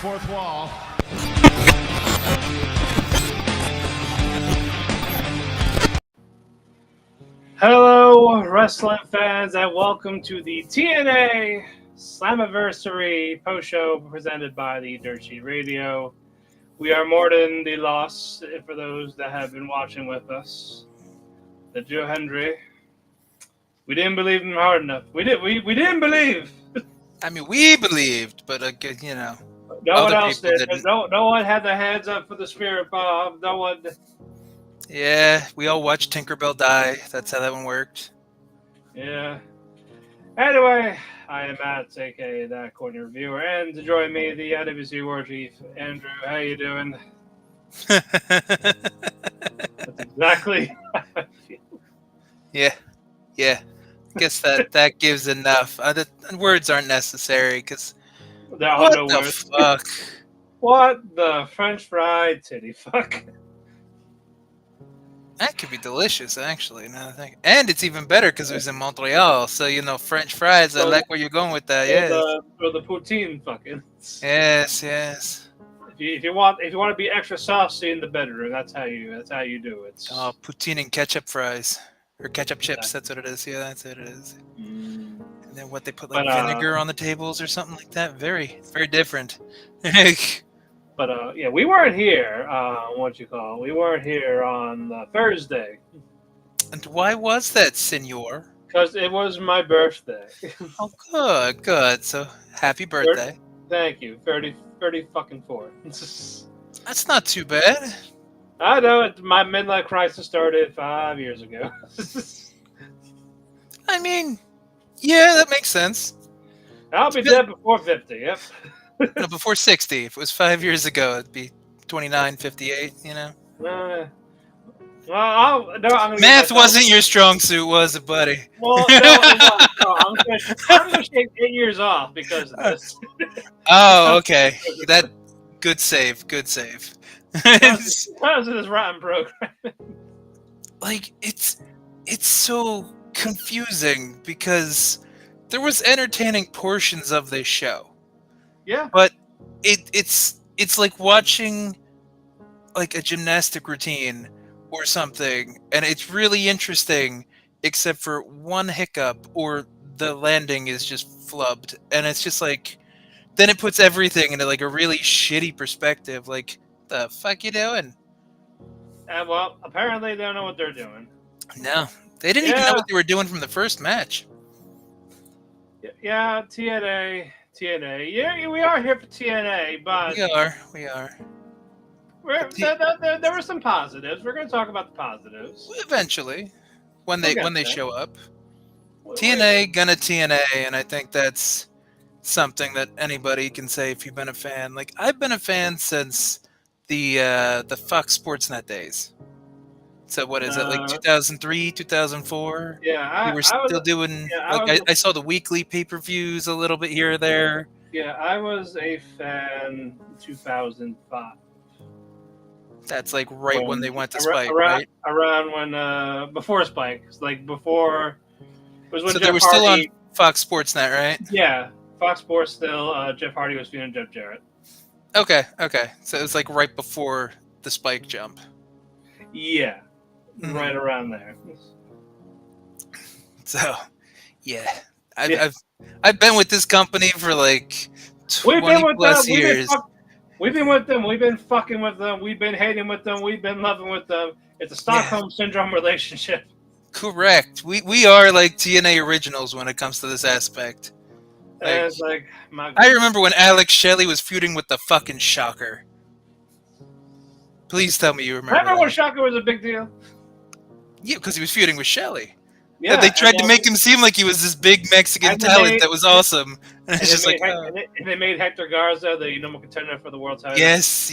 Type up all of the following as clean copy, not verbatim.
fourth wall. Hello, wrestling fans, and welcome to the TNA Slammiversary post-show presented by the Dirt Sheet Radio. We are more than the loss for those that have been watching with us. The Joe Hendry. We didn't believe him hard enough. We didn't believe. I mean, we believed, but you know, No one else did. didn't. No one had their hands up for the Spirit Bomb. No one. Yeah, we all watched Tinkerbell die. That's how that one worked. Yeah. Anyway, I am Matt, aka That Corner Reviewer, and to join me, the NWC War Chief, Andrew. How you doing? That's exactly how I feel. Yeah. I guess that gives enough. The words aren't necessary because There are what no the words. fuck? What the French fried titty fuck? That could be delicious, actually. Now I think, and it's even better because it was in Montreal. So you know, French fries. I like where you're going with that. Yes. Or the poutine fucking. Yes. If you want to be extra saucy in the bedroom, that's how you do it. Oh, poutine and ketchup fries. Or ketchup chips, that's what it is. Yeah, that's what it is. Mm. And then what they put like vinegar on the tables or something like that. Very different. But yeah, we weren't here. We weren't here on Thursday. And why was that, senor? Because it was my birthday. Oh, good. So happy birthday. Thank you. 30 fucking 4. That's not too bad. I know my midlife crisis started 5 years ago. I mean, yeah, that makes sense. I'll be dead before 50, yep. No, before 60. If it was 5 years ago, it'd be 29, 58, you know? Well, I'm gonna Math wasn't your strong suit, was it, buddy? Well, no, I'm gonna shave 8 years off because of this. Oh, okay. That good save. Because of this rotten program. Like it's so confusing because there was entertaining portions of this show. Yeah. But it's like watching like a gymnastic routine or something, and it's really interesting except for one hiccup or the landing is just flubbed, and it's just like then it puts everything into like a really shitty perspective. Like, the fuck you doing? Well, apparently they don't know what they're doing. No, they didn't even know what they were doing from the first match. Yeah, TNA. Yeah, we are here for TNA, but we are. There were some positives. We're going to talk about the positives Eventually, when they show up. TNA gonna TNA, and I think that's something that anybody can say if you've been a fan. Like, I've been a fan since the Fox Sportsnet days. So what is it, like 2003, 2004? Yeah, we were still doing. I saw the weekly pay-per-views a little bit here or there. Yeah, I was a fan 2005. That's like when they went to Spike, right? Around when before Spike, like before. It was when so Jeff they were Hardy, still on Fox Sportsnet, right? Yeah, Fox Sports still. Jeff Hardy was feuding Jeff Jarrett. Okay. So it was like right before the Spike jump. Yeah, right around there. So, yeah, I've been with this company for like 20 plus years. We've been with them. We've been fucking with them. We've been hating with them. We've been loving with them. It's a Stockholm Syndrome relationship. Correct. We are like TNA originals when it comes to this aspect. Like, it's like I remember when Alex Shelley was feuding with the fucking Shocker. Please tell me you remember when Shocker was a big deal? Yeah, because he was feuding with Shelley. Yeah, they tried to make him seem like he was this big Mexican talent that was awesome. And it's just and they made Hector Garza the number one contender for the world title. Yes.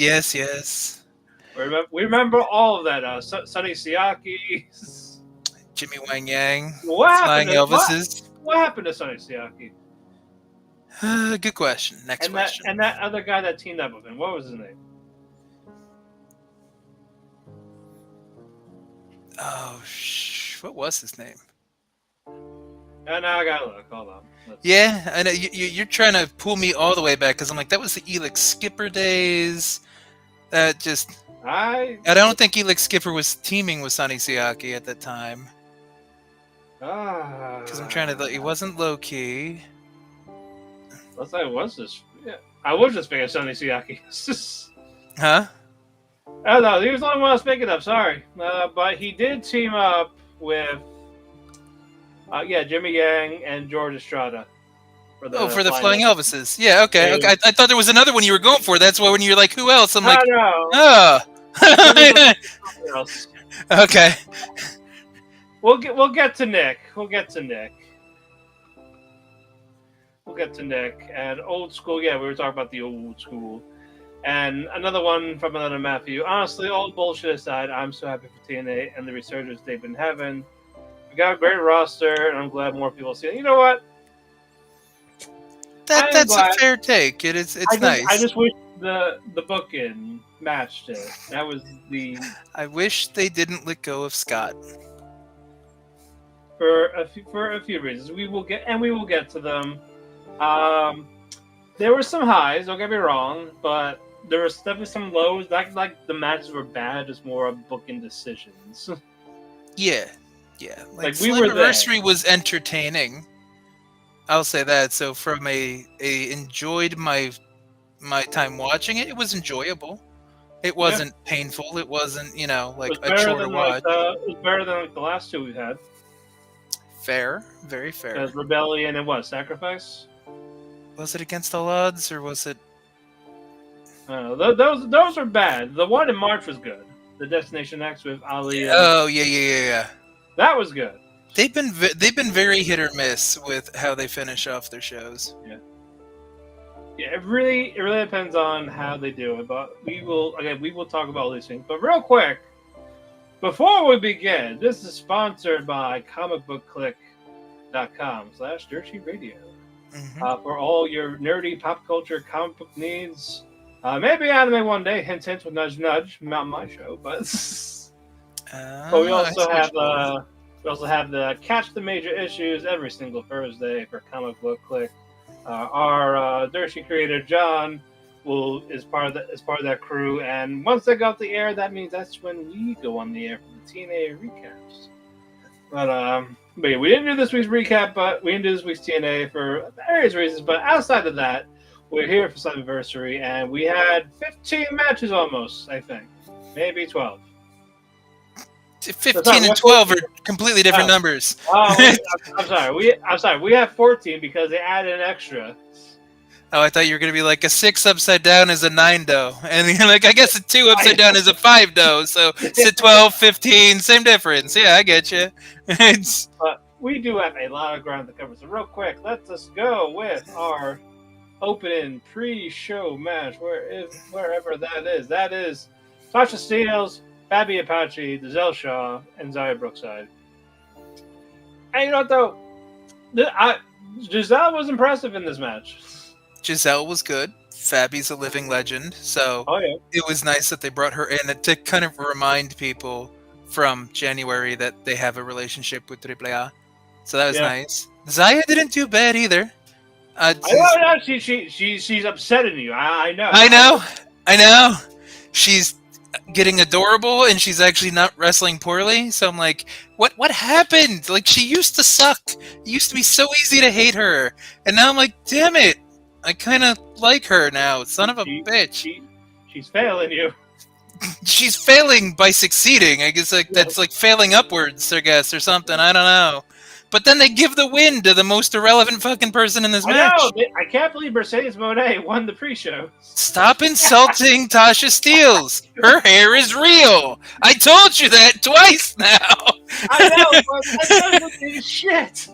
We remember all of that. Sonny Siaki. Jimmy Wang Yang. What happened to Sonny Siaki? Good question. Next question. And that other guy that teamed up with him, what was his name? Oh, what was his name? And now I gotta look. Hold on. Yeah, I know you're trying to pull me all the way back because I'm like, that was the Elix Skipper days. That just. I don't think Elix Skipper was teaming with Sonny Siaki at that time. Because I'm trying to. It wasn't low key. Unless I was just. Yeah, I was just thinking Sonny Siaki. Huh? Oh no, he was the only one I was picking up. Sorry, but he did team up with. Jimmy Yang and George Estrada. For the Flying Elvises. Yeah, okay. I thought there was another one you were going for. That's why when you're like, who else? I'm like, oh. Okay. We'll get to Nick. We'll get to Nick. And old school, yeah, we were talking about the old school. And another one from another Matthew. Honestly, all bullshit aside, I'm so happy for TNA and the resurgence they've been having. We got a great roster, and I'm glad more people see it. You know what? That's a fair take. It's nice. I just wish the booking matched it. That was the. I wish they didn't let go of Scott. For a few reasons, we will get to them. There were some highs. Don't get me wrong, but there was definitely some lows. Like the matches were bad. Just more of booking decisions. Yeah. Like we were there. Slammiversary was entertaining. I'll say that. So from a enjoyed my time watching it, it was enjoyable. It wasn't painful. It wasn't, like a chore to watch. It was better than the last two we've had. Fair, very fair. Because Rebellion and what? Sacrifice? Was it Against All Odds or was it? Those are bad. The one in March was good. The Destination X with Ali. Oh yeah. That was good. They've been very hit or miss with how they finish off their shows. Yeah, it really depends on how they do it. But we will talk about all these things. But real quick, before we begin, this is sponsored by comicbookclick.com/DirtyRadio. For all your nerdy pop culture comic book needs. Maybe anime one day. Hint, hint, with nudge, nudge. Not my show, but. But we also have the Catch the Major Issues every single Thursday for Comic Book Click. Our Dirty creator John is part of that crew, and once they go off the air, that means that's when we go on the air for the TNA recaps. But yeah, we didn't do this week's recap, but we didn't do this week's TNA for various reasons. But outside of that, we're here for Slammiversary, and we had 15 matches almost, I think, maybe 12. 15 and 12 are completely different numbers. I'm sorry. We have 14 because they added an extra. Oh, I thought you were going to be like a 6 upside down is a 9 dough. And you're like, I guess a 2 upside down is a 5 dough. So it's 12, 15, same difference. Yeah, I get you. But we do have a lot of ground to cover. So real quick, let's just go with our opening pre-show match, wherever that is. That is Sasha Steels, Fabi Apache, Giselle Shaw, and Zaya Brookside. And you know what, though? Giselle was impressive in this match. Giselle was good. Fabi's a living legend. So It was nice that they brought her in to kind of remind people from January that they have a relationship with AAA. So that was nice. Zaya didn't do bad either. She's upsetting you. I know. I know. She's getting adorable and she's actually not wrestling poorly. So I'm like, what happened? Like, she used to suck. It used to be so easy to hate her. And now I'm like, damn it. I kind of like her now. Son of a bitch. She's failing you. She's failing by succeeding. I guess that's like failing upwards, I guess, or something. I don't know. But then they give the win to the most irrelevant fucking person in this match. I can't believe Mercedes Moné won the pre-show. Stop insulting Tasha Steelz. Her hair is real. I told you that twice now. I know, but that doesn't mean shit.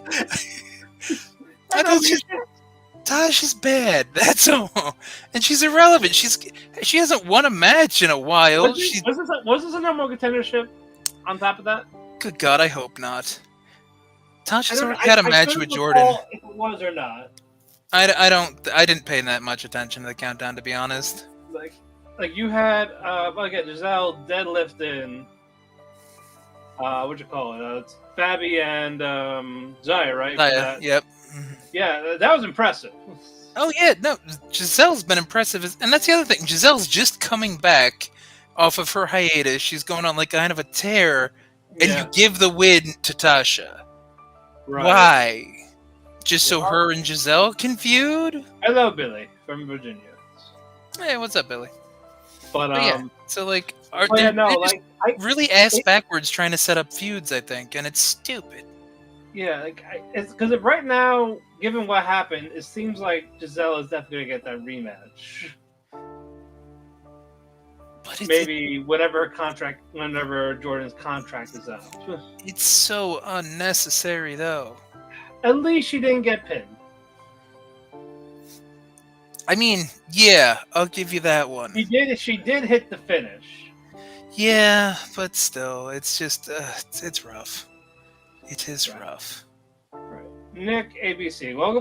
Tash is bad. That's all. And she's irrelevant. She hasn't won a match in a while. Was this a number one contendership on top of that? Good God, I hope not. Tasha's already had a match with Jordynne. If it was or not. I didn't pay that much attention to the countdown, to be honest. Like you had Giselle deadlifting what you call it? It's Fabi and Zaya, right? Yep. Yeah, that was impressive. Oh yeah, no, Giselle's been impressive, and that's the other thing. Giselle's just coming back off of her hiatus. She's going on like kind of a tear, and you give the win to Tasha. Right. Why? Just so her and Giselle can feud? Hello, Billy from Virginia. Hey, what's up, Billy? But yeah, so like, they really ass backwards trying to set up feuds, I think, and it's stupid. Yeah, like it's because right now, given what happened, it seems like Giselle is definitely gonna get that rematch. But maybe whenever Jordynne's contract is up. It's so unnecessary, though. At least she didn't get pinned. I mean, yeah, I'll give you that one. She did hit the finish. Yeah, but still, it's just it's rough. It is rough. Right. Nick, ABC. We'll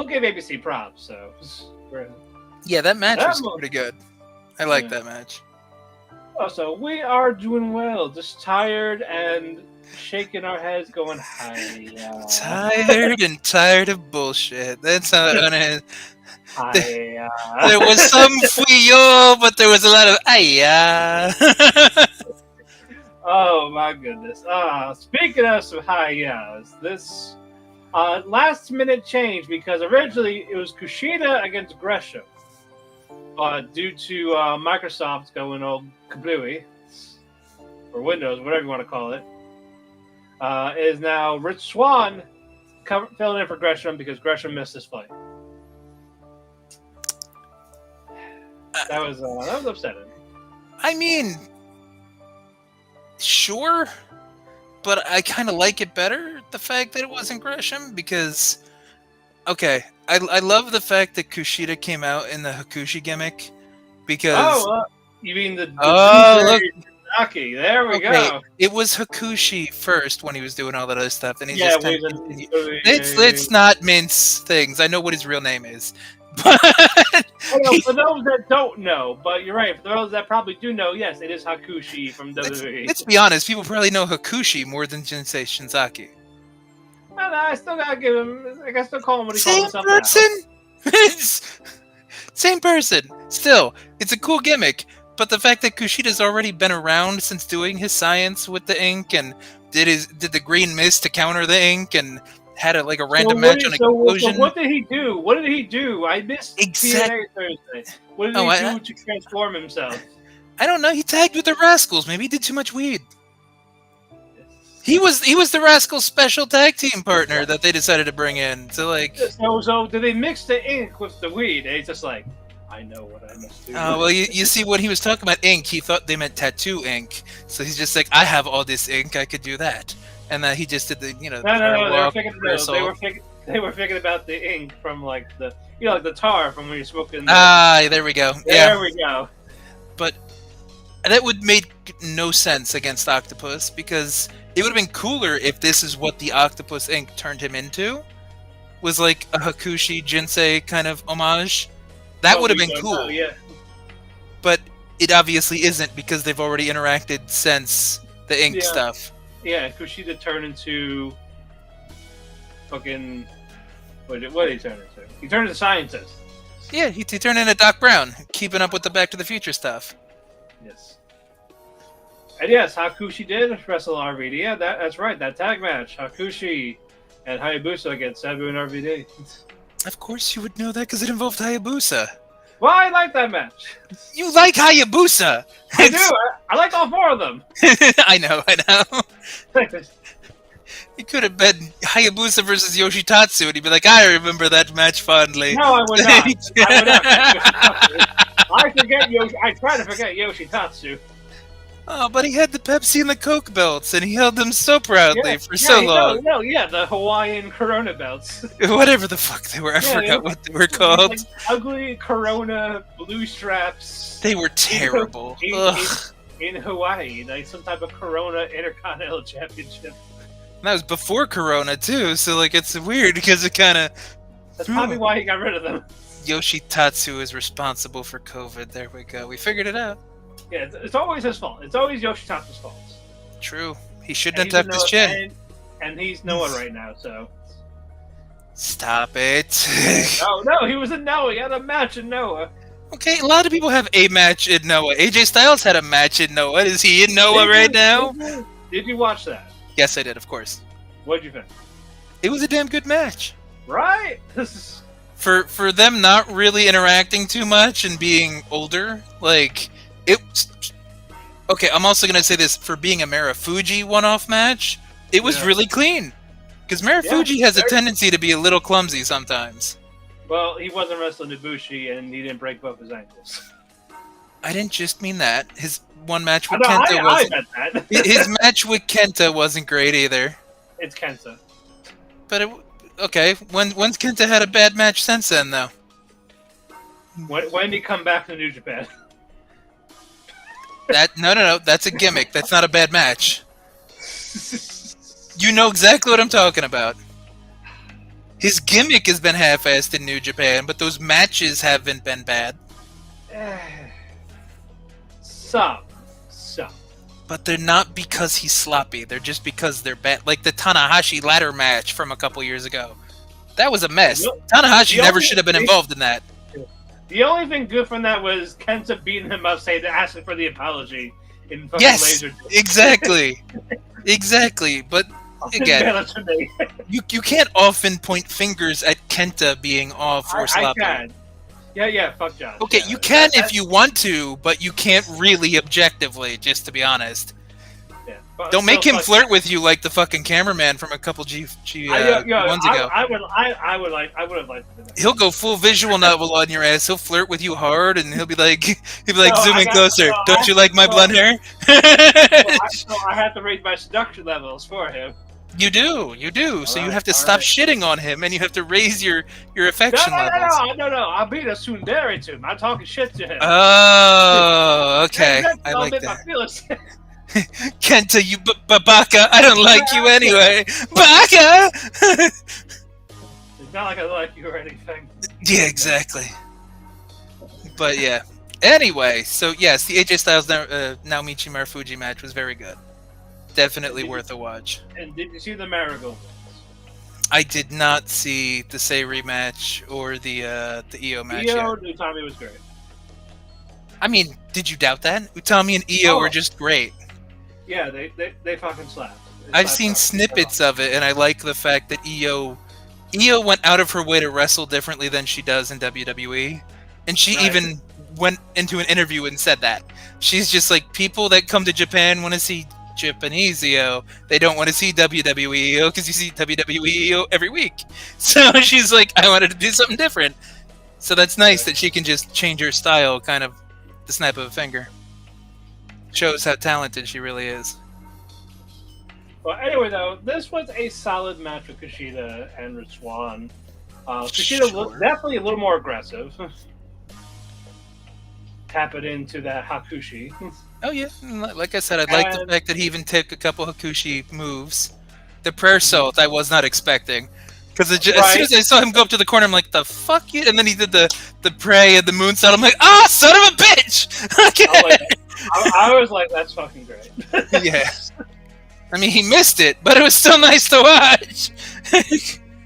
give ABC props. So. Yeah, that match was pretty good. I like that match. Oh, so we are doing well. Just tired and shaking our heads, going hi. Tired of bullshit. That's how it is. There was some fuyo, but there was a lot of Oh my goodness. Speaking of some hi-yas, this last minute change because originally it was Kushida against Gresham. Due to Microsoft going old kablooey, or Windows, whatever you want to call it, is now Rich Swann filling in for Gresham because Gresham missed his flight. That was upsetting. I mean, sure, but I kind of like it better, the fact that it wasn't Gresham, because, okay, I love the fact that Kushida came out in the Hakushi gimmick, because... you mean the look. Taki, there we go. It was Hakushi first when he was doing all that other stuff, and let's not mince things. I know what his real name is. But for those that don't know, but you're right. For those that probably do know, yes, it is Hakushi from WWE. Let's be honest. People probably know Hakushi more than Jinsei Shinzaki. I still gotta give him. I still call him what he calls himself. Same person. Same person. Still, it's a cool gimmick. But the fact that Kushida's already been around since doing his science with the ink and did the green mist to counter the ink and had a random match on Explosion. So what did he do? What did he do? I missed TNA Thursday. What did he do to transform himself? I don't know. He tagged with the Rascalz. Maybe he did too much weed. He was the Rascalz special tag team partner that they decided to bring in. So So did they mix the ink with the weed? And he's just like, I know what I must do. Well, you see, when he was talking about ink, he thought they meant tattoo ink. So he's just like, I have all this ink, I could do that. And then he just did the, No. They were thinking about the ink from the tar from when you're smoking. There we go. There we go. But that would make no sense against Octopus, because it would have been cooler if this is what the Octopus ink turned him into, was like a Hakushi Jinsei kind of homage. That would have been cool. Yeah. But it obviously isn't, because they've already interacted since the ink stuff. Yeah, Kushida turned into fucking... What did he turn into? He turned into scientist. Yeah, he turned into Doc Brown, keeping up with the Back to the Future stuff. Yes. And yes, Hakushi did wrestle RVD. Yeah, that's right, that tag match. Hakushi and Hayabusa against Sabu and RVD. Of course you would know that, because it involved Hayabusa. Well, I like that match. You like Hayabusa! I do! I like all four of them! I know. It could have been Hayabusa versus Yoshitatsu, and he'd be like, I remember that match fondly. No, I would not. I try to forget Yoshitatsu. Oh, but he had the Pepsi and the Coke belts, and he held them so proudly for so long. The Hawaiian Corona belts. Whatever the fuck they were, I forgot what they were called. Like ugly Corona blue straps. They were terrible. In Hawaii, like some type of Corona Intercontinental Championship. And that was before Corona, too, so it's weird, because it kind of... That's probably why he got rid of them. Yoshitatsu is responsible for COVID. There we go. We figured it out. Yeah, it's always his fault. It's always Yoshitatsu's fault. True. He shouldn't And have tucked his chin. And he's Noah right now, so. Stop it. No, he was in Noah. He had a match in Noah. Okay, a lot of people have a match in Noah. AJ Styles had a match in Noah. Is he in Noah right now? Did you watch that? Yes, I did, of course. What'd you think? It was a damn good match. Right? For them not really interacting too much and being older, like, it... Okay, I'm also going to say this. For being a Marufuji one-off match, it was really clean. Because Marufuji has a tendency to be a little clumsy sometimes. Well, he wasn't wrestling Ibushi, and he didn't break both his ankles. I didn't just mean that. His one match with Kenta wasn't... I meant that. His match with Kenta wasn't great either. It's Kenta. But, okay, when's Kenta had a bad match since then, though? When did he come back to New Japan? No, that's a gimmick. That's not a bad match. You know exactly what I'm talking about. His gimmick has been half-assed in New Japan, but those matches haven't been bad. Some. But they're not because he's sloppy. They're just because they're bad. Like the Tanahashi ladder match from a couple years ago. That was a mess. Tanahashi never should have been involved in that. The only thing good from that was Kenta beating him up, asking for the apology in fucking Laser. Exactly. Exactly. But again, you can't often point fingers at Kenta being off or sloppy. I can. Yeah, fuck Josh. Okay, you can if you want to, but you can't really objectively, just to be honest. Yeah, don't make him flirt with you like the fucking cameraman from a couple ones ago. I would have liked to do that. He'll go full visual novel on your ass. He'll flirt with you hard, and he'll be like, zooming closer. Don't you like my blonde hair? I have to raise my seduction levels for him. You do. So you have to stop shitting on him, and you have to raise your affection levels. No. I'll be the tsundere to him. I'm talking shit to him. Oh, okay. I like that. Kenta, you baka. I don't like you anyway. Baka! It's not like I like you or anything. Yeah, exactly. But yeah. Anyway, so yes, the AJ Styles Naomichi Marufuji match was very good. Definitely worth a watch. And did you see the Marigold? I did not see the Say rematch or the Io match. Io and Utami was great. I mean, did you doubt that? Utami and Io were just great. Yeah, they fucking slapped. I've seen snippets of it, and I like the fact that Io went out of her way to wrestle differently than she does in WWE, and she even went into an interview and said that. She's just like, people that come to Japan want to see Japanese Io, they don't want to see WWE Io because you see WWE Io every week. So she's like, I wanted to do something different. So that's nice that she can just change her style, kind of the snap of a finger. Shows how talented she really is. Well, anyway, though, this was a solid match with Kushida and Rich Swann. Kushida looked definitely a little more aggressive. Tap it into that Hakushi. Oh, yeah. Like I said, I like the fact that he even took a couple Hakushi moves. The prayer salt I was not expecting. Because as soon as I saw him go up to the corner, I'm like, the fuck you? And then he did the pray and the moonsault. I'm like, son of a bitch! Okay. I was like, that's fucking great. Yeah. I mean, he missed it, but it was still nice to watch.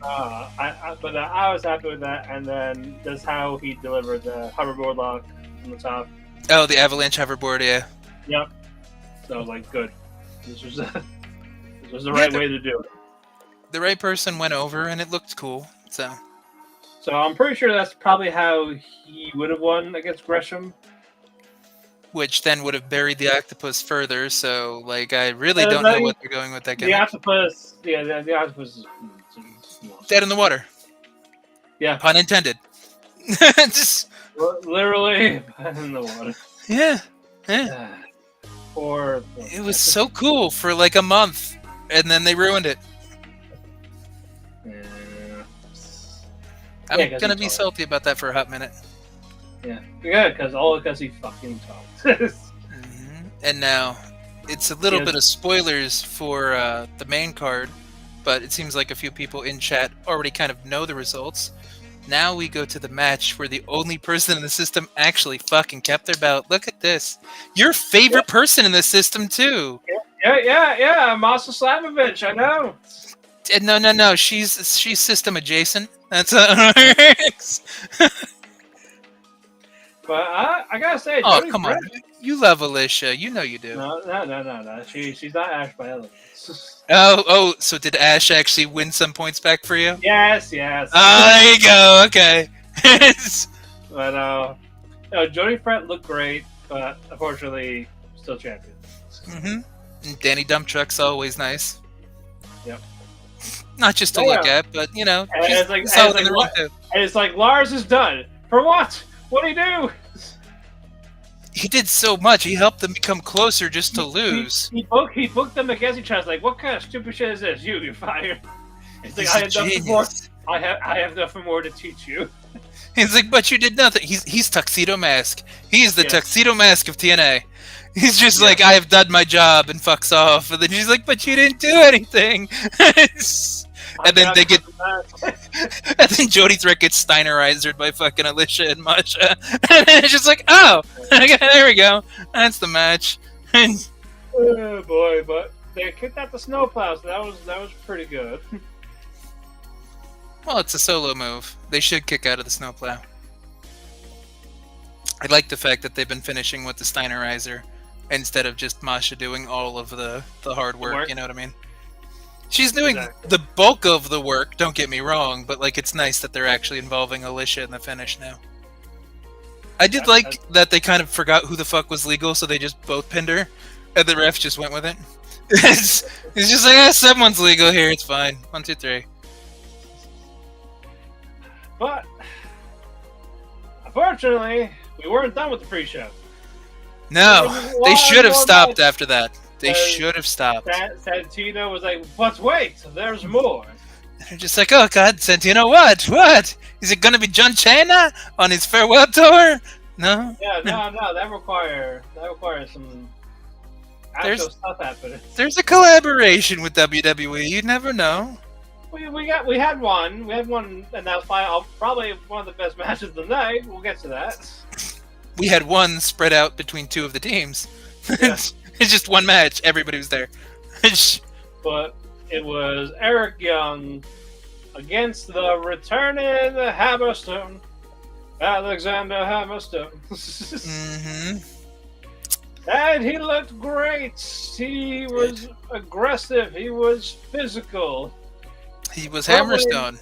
But I was happy with that. And then that's how he delivered the hoverboard lock from the top. Oh, the avalanche hoverboard, yeah. Yep. So I was like, good. This was the right way to do it. The right person went over, and it looked cool. So I'm pretty sure that's probably how he would have won against Gresham. Which then would have buried the octopus further. So, like, I really don't know what they're going with that game. The octopus is dead in the water. Yeah. Pun intended. Just literally in the water. Yeah. It was so cool for like a month, and then they ruined it. Yeah. I'm gonna be salty about that for a hot minute. Yeah, because he fucking talked. And now, it's a little bit of spoilers for the main card, but it seems like a few people in chat already kind of know the results. Now we go to the match where the only person in the system actually fucking kept their belt. Look at this. Your favorite person in the system, too. Yeah, Masa Slamovich, I know. No. She's system adjacent. That's how it works. But I gotta say, Oh, Jordynne come Brett. on. You love Alicia. You know you do. No. She's not Ash by Elegance. Oh, so did Ash actually win some points back for you? Yes. Oh, there you go. Okay. But Jordynne Brett looked great, but unfortunately, still champion. And Danny Dump Truck's always nice. Yep. Not just to look at, but she's and solid in the ring too. And it's like Lars is done. For what? What did he do? He did so much. He helped them become closer just to lose. He booked them against each other. Like, what kind of stupid shit is this? You're fired. It's like, I have nothing more to teach you. He's like, but you did nothing. He's Tuxedo Mask. He's the Tuxedo Mask of TNA. He's just like, I have done my job and fucks off. And then he's like, but you didn't do anything. And then they get, and then Jody Threat gets Steinerized by fucking Alicia and Masha. And it's just like, oh, there we go. That's the match. Oh boy, but they kicked out the snowplow, so that was pretty good. Well, it's a solo move. They should kick out of the snowplow. I like the fact that they've been finishing with the Steinerizer instead of just Masha doing all of the hard work. You know what I mean? She's doing the bulk of the work, don't get me wrong, but like it's nice that they're actually involving Alicia in the finish now. I did like that they kind of forgot who the fuck was legal, so they just both pinned her, and the ref just went with it. It's just like, someone's legal here, it's fine. 1, 2, 3. But unfortunately, we weren't done with the pre-show. No, they should have stopped after that. They should have stopped. Santana was like, but wait, there's more. They're just like, oh god, Santana, what? Is it gonna be John Cena on his farewell tour? No? Yeah, no, that requires some actual stuff happening. There's a collaboration with WWE, you never know. We had one, and that was probably one of the best matches of the night. We'll get to that. We had one spread out between two of the teams. Yeah. It's just one match. Everybody was there. But it was Eric Young against the returning Hammerstone, Alexander Hammerstone. And he looked great. He was aggressive. He was physical. He was Hammerstone.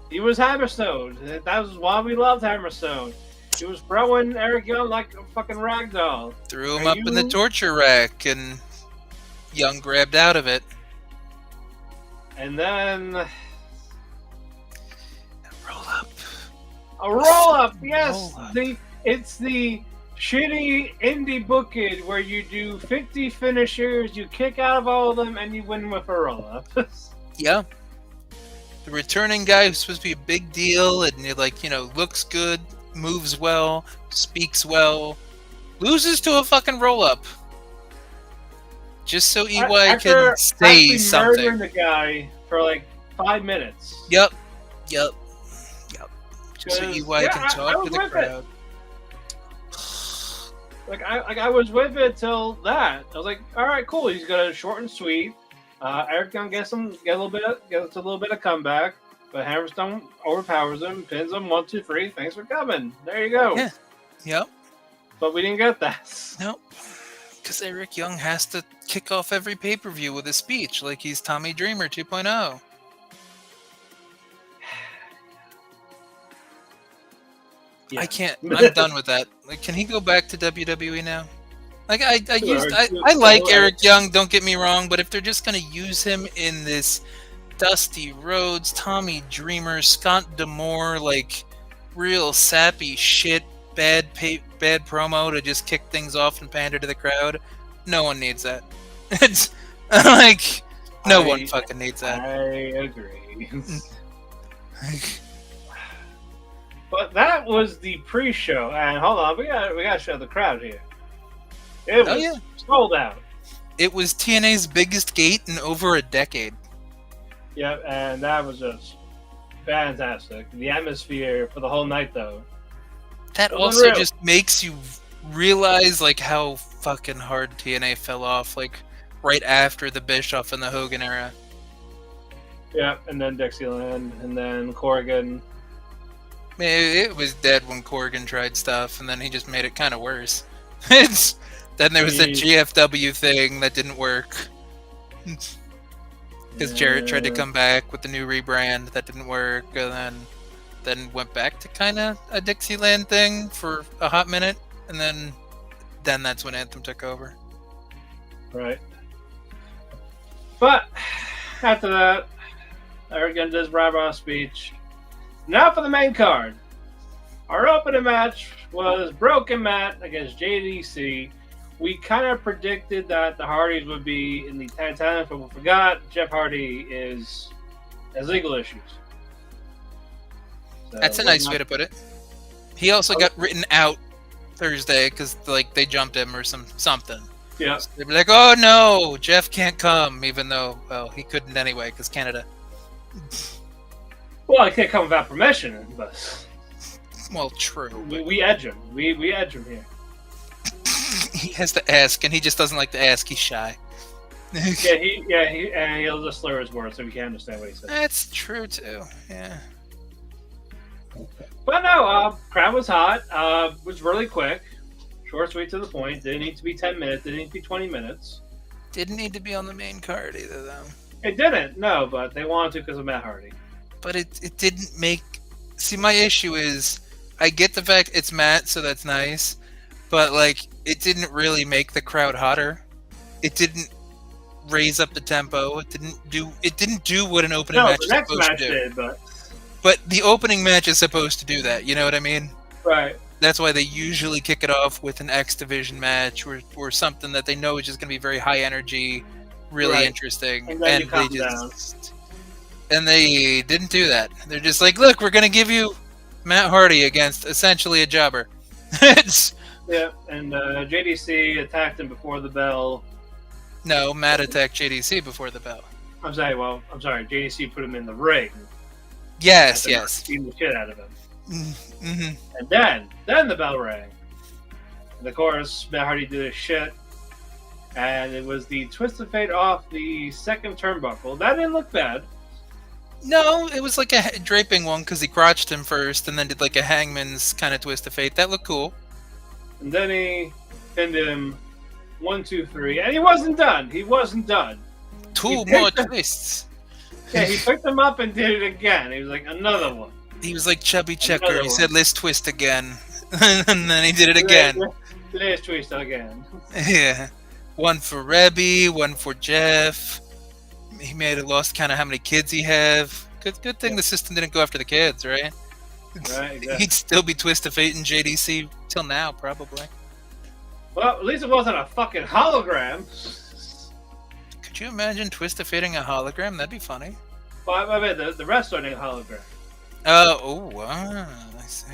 He was Hammerstone. That was why we loved Hammerstone. He was throwing Eric Young like a fucking ragdoll. Threw him up in the torture rack, and Young grabbed out of it. And then a roll up, yes. It's the shitty indie booking where you do 50 finishers, you kick out of all of them, and you win with a roll up. Yeah. The returning guy who's supposed to be a big deal, and you're like, looks good, moves well, speaks well, loses to a fucking roll-up. Just so EY can say something. Murdering the guy for like 5 minutes. Yep. Just so EY can talk to the crowd. I was with it till that. I was like, all right, cool. He's got a short and sweet. Eric Young gets a little bit of comeback. But Hammerstone overpowers him, pins him 1, 2, 3. Thanks for coming. There you go. Yeah. Yep. But we didn't get that. Nope. Because Eric Young has to kick off every pay-per-view with a speech like he's Tommy Dreamer 2.0. Yeah. I can't. I'm done with that. Like, can he go back to WWE now? Like, I like Eric Young, don't get me wrong, but if they're just going to use him in this Dusty Rhodes, Tommy Dreamer, Scott D'Amore, like real sappy shit, bad promo to just kick things off and pander to the crowd. No one needs that. It's like no one fucking needs that. I agree. But that was the pre-show, and hold on, we got to show the crowd here. It was sold out. It was TNA's biggest gate in over a decade. Yeah, and that was just fantastic. The atmosphere for the whole night, though. That also just makes you realize, like, how fucking hard TNA fell off. Like, right after the Bischoff and the Hogan era. Yeah, and then Dixieland, and then Corrigan. It was dead when Corrigan tried stuff, and then he just made it kind of worse. Then there was the GFW thing that didn't work. Because Jarrett tried to come back with the new rebrand that didn't work, and then went back to kind of a Dixieland thing for a hot minute, and then that's when Anthem took over. Right. But after that, Aragon does rah-rah speech. Now for the main card. Our opening match was Broken Matt against JDC. We kind of predicted that the Hardys would be in the tag title, but we forgot Jeff Hardy has legal issues. So that's a nice way to put it. He also got written out Thursday because they jumped him or something. Yeah. So they'd be like, "Oh no, Jeff can't come," even though he couldn't anyway because Canada. Well, he can't come without permission, but well, true. We edge him. We edge him here. He has to ask, and he just doesn't like to ask. He's shy. He'll just slur his words so we can't understand what he says. That's true too. Yeah. But no, crowd was hot. Was really quick, short, sweet, to the point. Didn't need to be 10 minutes. Didn't need to be 20 minutes. Didn't need to be on the main card either, though. It didn't. No, but they wanted to because of Matt Hardy. But it didn't make. See, my issue is, I get the fact it's Matt, so that's nice. But it didn't really make the crowd hotter. It didn't raise up the tempo. It didn't do what an opening match is supposed to do. Did, but the opening match is supposed to do that. You know what I mean? Right. That's why they usually kick it off with an X Division match or something that they know is just going to be very high energy, really interesting. And then and they didn't do that. They're just like, look, we're going to give you Matt Hardy against essentially a jobber. Yeah, and JDC attacked him before the bell. No, Matt attacked JDC before the bell. I'm sorry. JDC put him in the ring. Yes. Beating the shit out of him. Mm-hmm. And then the bell rang. And of course, Matt Hardy did his shit. And it was the twist of fate off the second turnbuckle. That didn't look bad. No, it was like a draping one because he crotched him first and then did like a hangman's kind of twist of fate. That looked cool. And then he pinned him 1, 2, 3. And he wasn't done. Two more twists. Yeah, he picked him up and did it again. He was like, another one. He was like Chubby Checker. He said, let's twist again. And then he did it again. Let's twist again. Yeah. One for Rebby, one for Jeff. He may have lost count of how many kids he have. Good thing the system didn't go after the kids, right? Right, exactly. He'd still be Twist of Fate in JDC till now, probably. Well, at least it wasn't a fucking hologram. Could you imagine Twist of Fating a hologram? That'd be funny. Well, I mean, the wrestling hologram. I see.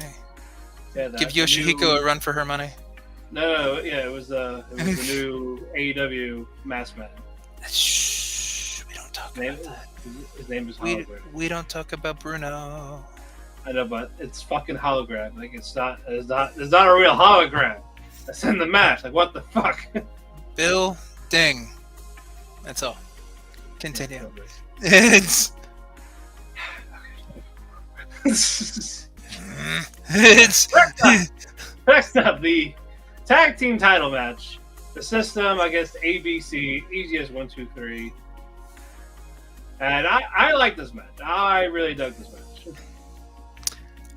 Yeah, give Yoshihiko a run for her money. No, it was the new AEW mask man. Shh, we don't talk about that. His name is hologram. We don't talk about Bruno. I know, but it's fucking hologram. Like it's not a real hologram. That's in the match. Like what the fuck? Bill Ding. That's all. Continue. It's next up, the tag team title match. The system against ABC, easiest 1, 2, 3. And I like this match. I really dug this match.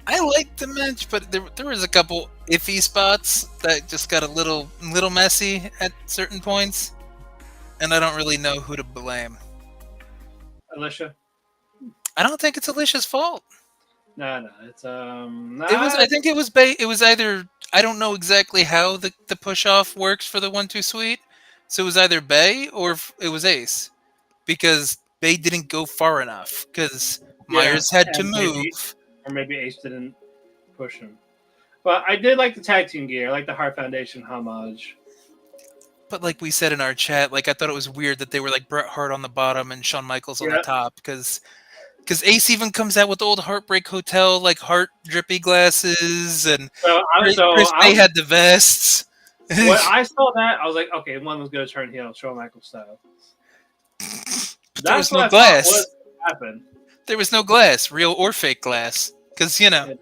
I liked the match, but there was a couple iffy spots that just got a little messy at certain points, and I don't really know who to blame. Alicia? I don't think it's Alicia's fault. No, it's It was. I think it was. It was either. I don't know exactly how the push off works for the 1-2 suite, so it was either Bay or it was Ace, because Bay didn't go far enough because Myers had to move. Or maybe Ace didn't push him. But I did like the tag team gear. I like the Hart Foundation homage. But like we said in our chat, like I thought it was weird that they were like Bret Hart on the bottom and Shawn Michaels on the top because Ace even comes out with the old Heartbreak Hotel like heart drippy glasses and Chris Bay had the vests. When I saw that, I was like, okay, one was going to turn heel, Shawn Michaels style. But there That's was no what I thought glass. was happened. There was no glass, real or fake glass, because Yeah,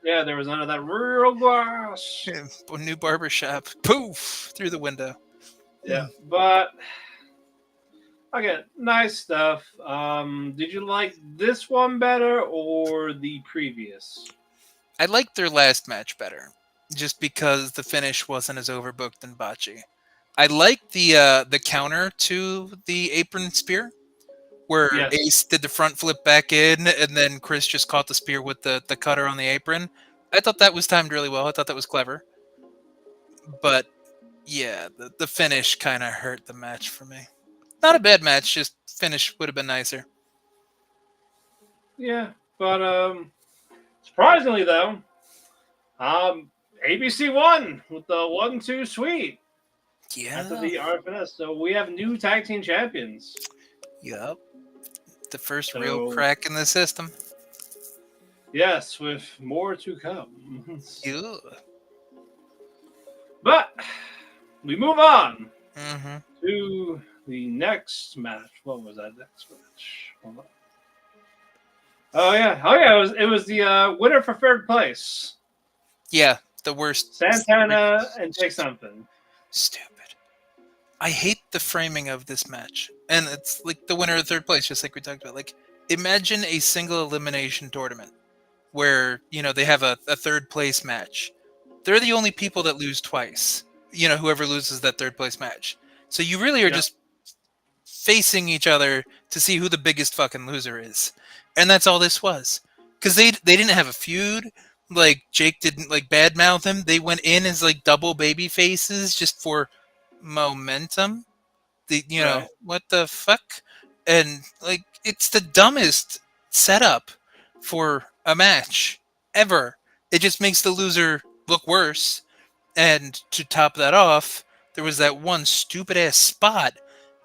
there was none of that real glass. a new barber shop, poof, through the window. Yeah, but okay, nice stuff. Did you like this one better or the previous? I liked their last match better, just because the finish wasn't as overbooked and botchy. I liked the counter to the apron spear, where Yes. Ace did the front flip back in, and then Chris just caught the spear with the cutter on the apron. I thought that was timed really well. I thought that was clever. But yeah, the finish kind of hurt the match for me. Not a bad match, just finish would have been nicer. Yeah, but surprisingly though, ABC won with the 1-2 sweep after the Yeah. RFS. So we have new tag team champions. Yep. The first So, real crack in the system. yes, with more to come. Yeah. But we move on Mm-hmm. to the next match. What was that next match? Hold on. Oh yeah. It was the winner for third place, Yeah, the worst. Santana and Jake something. Stupid. I hate the framing of this match. And it's like the winner of third place, just like we talked about. Like, imagine a single elimination tournament where, they have a third place match. They're the only people that lose twice. Whoever loses that third place match. So you really are just facing each other to see who the biggest fucking loser is. And that's all this was. Because they didn't have a feud. Like, Jake didn't, badmouth him. They went in as, double baby faces just for momentum. Right. What the fuck? And, it's the dumbest setup for a match ever. It just makes the loser look worse. And to top that off, there was that one stupid ass spot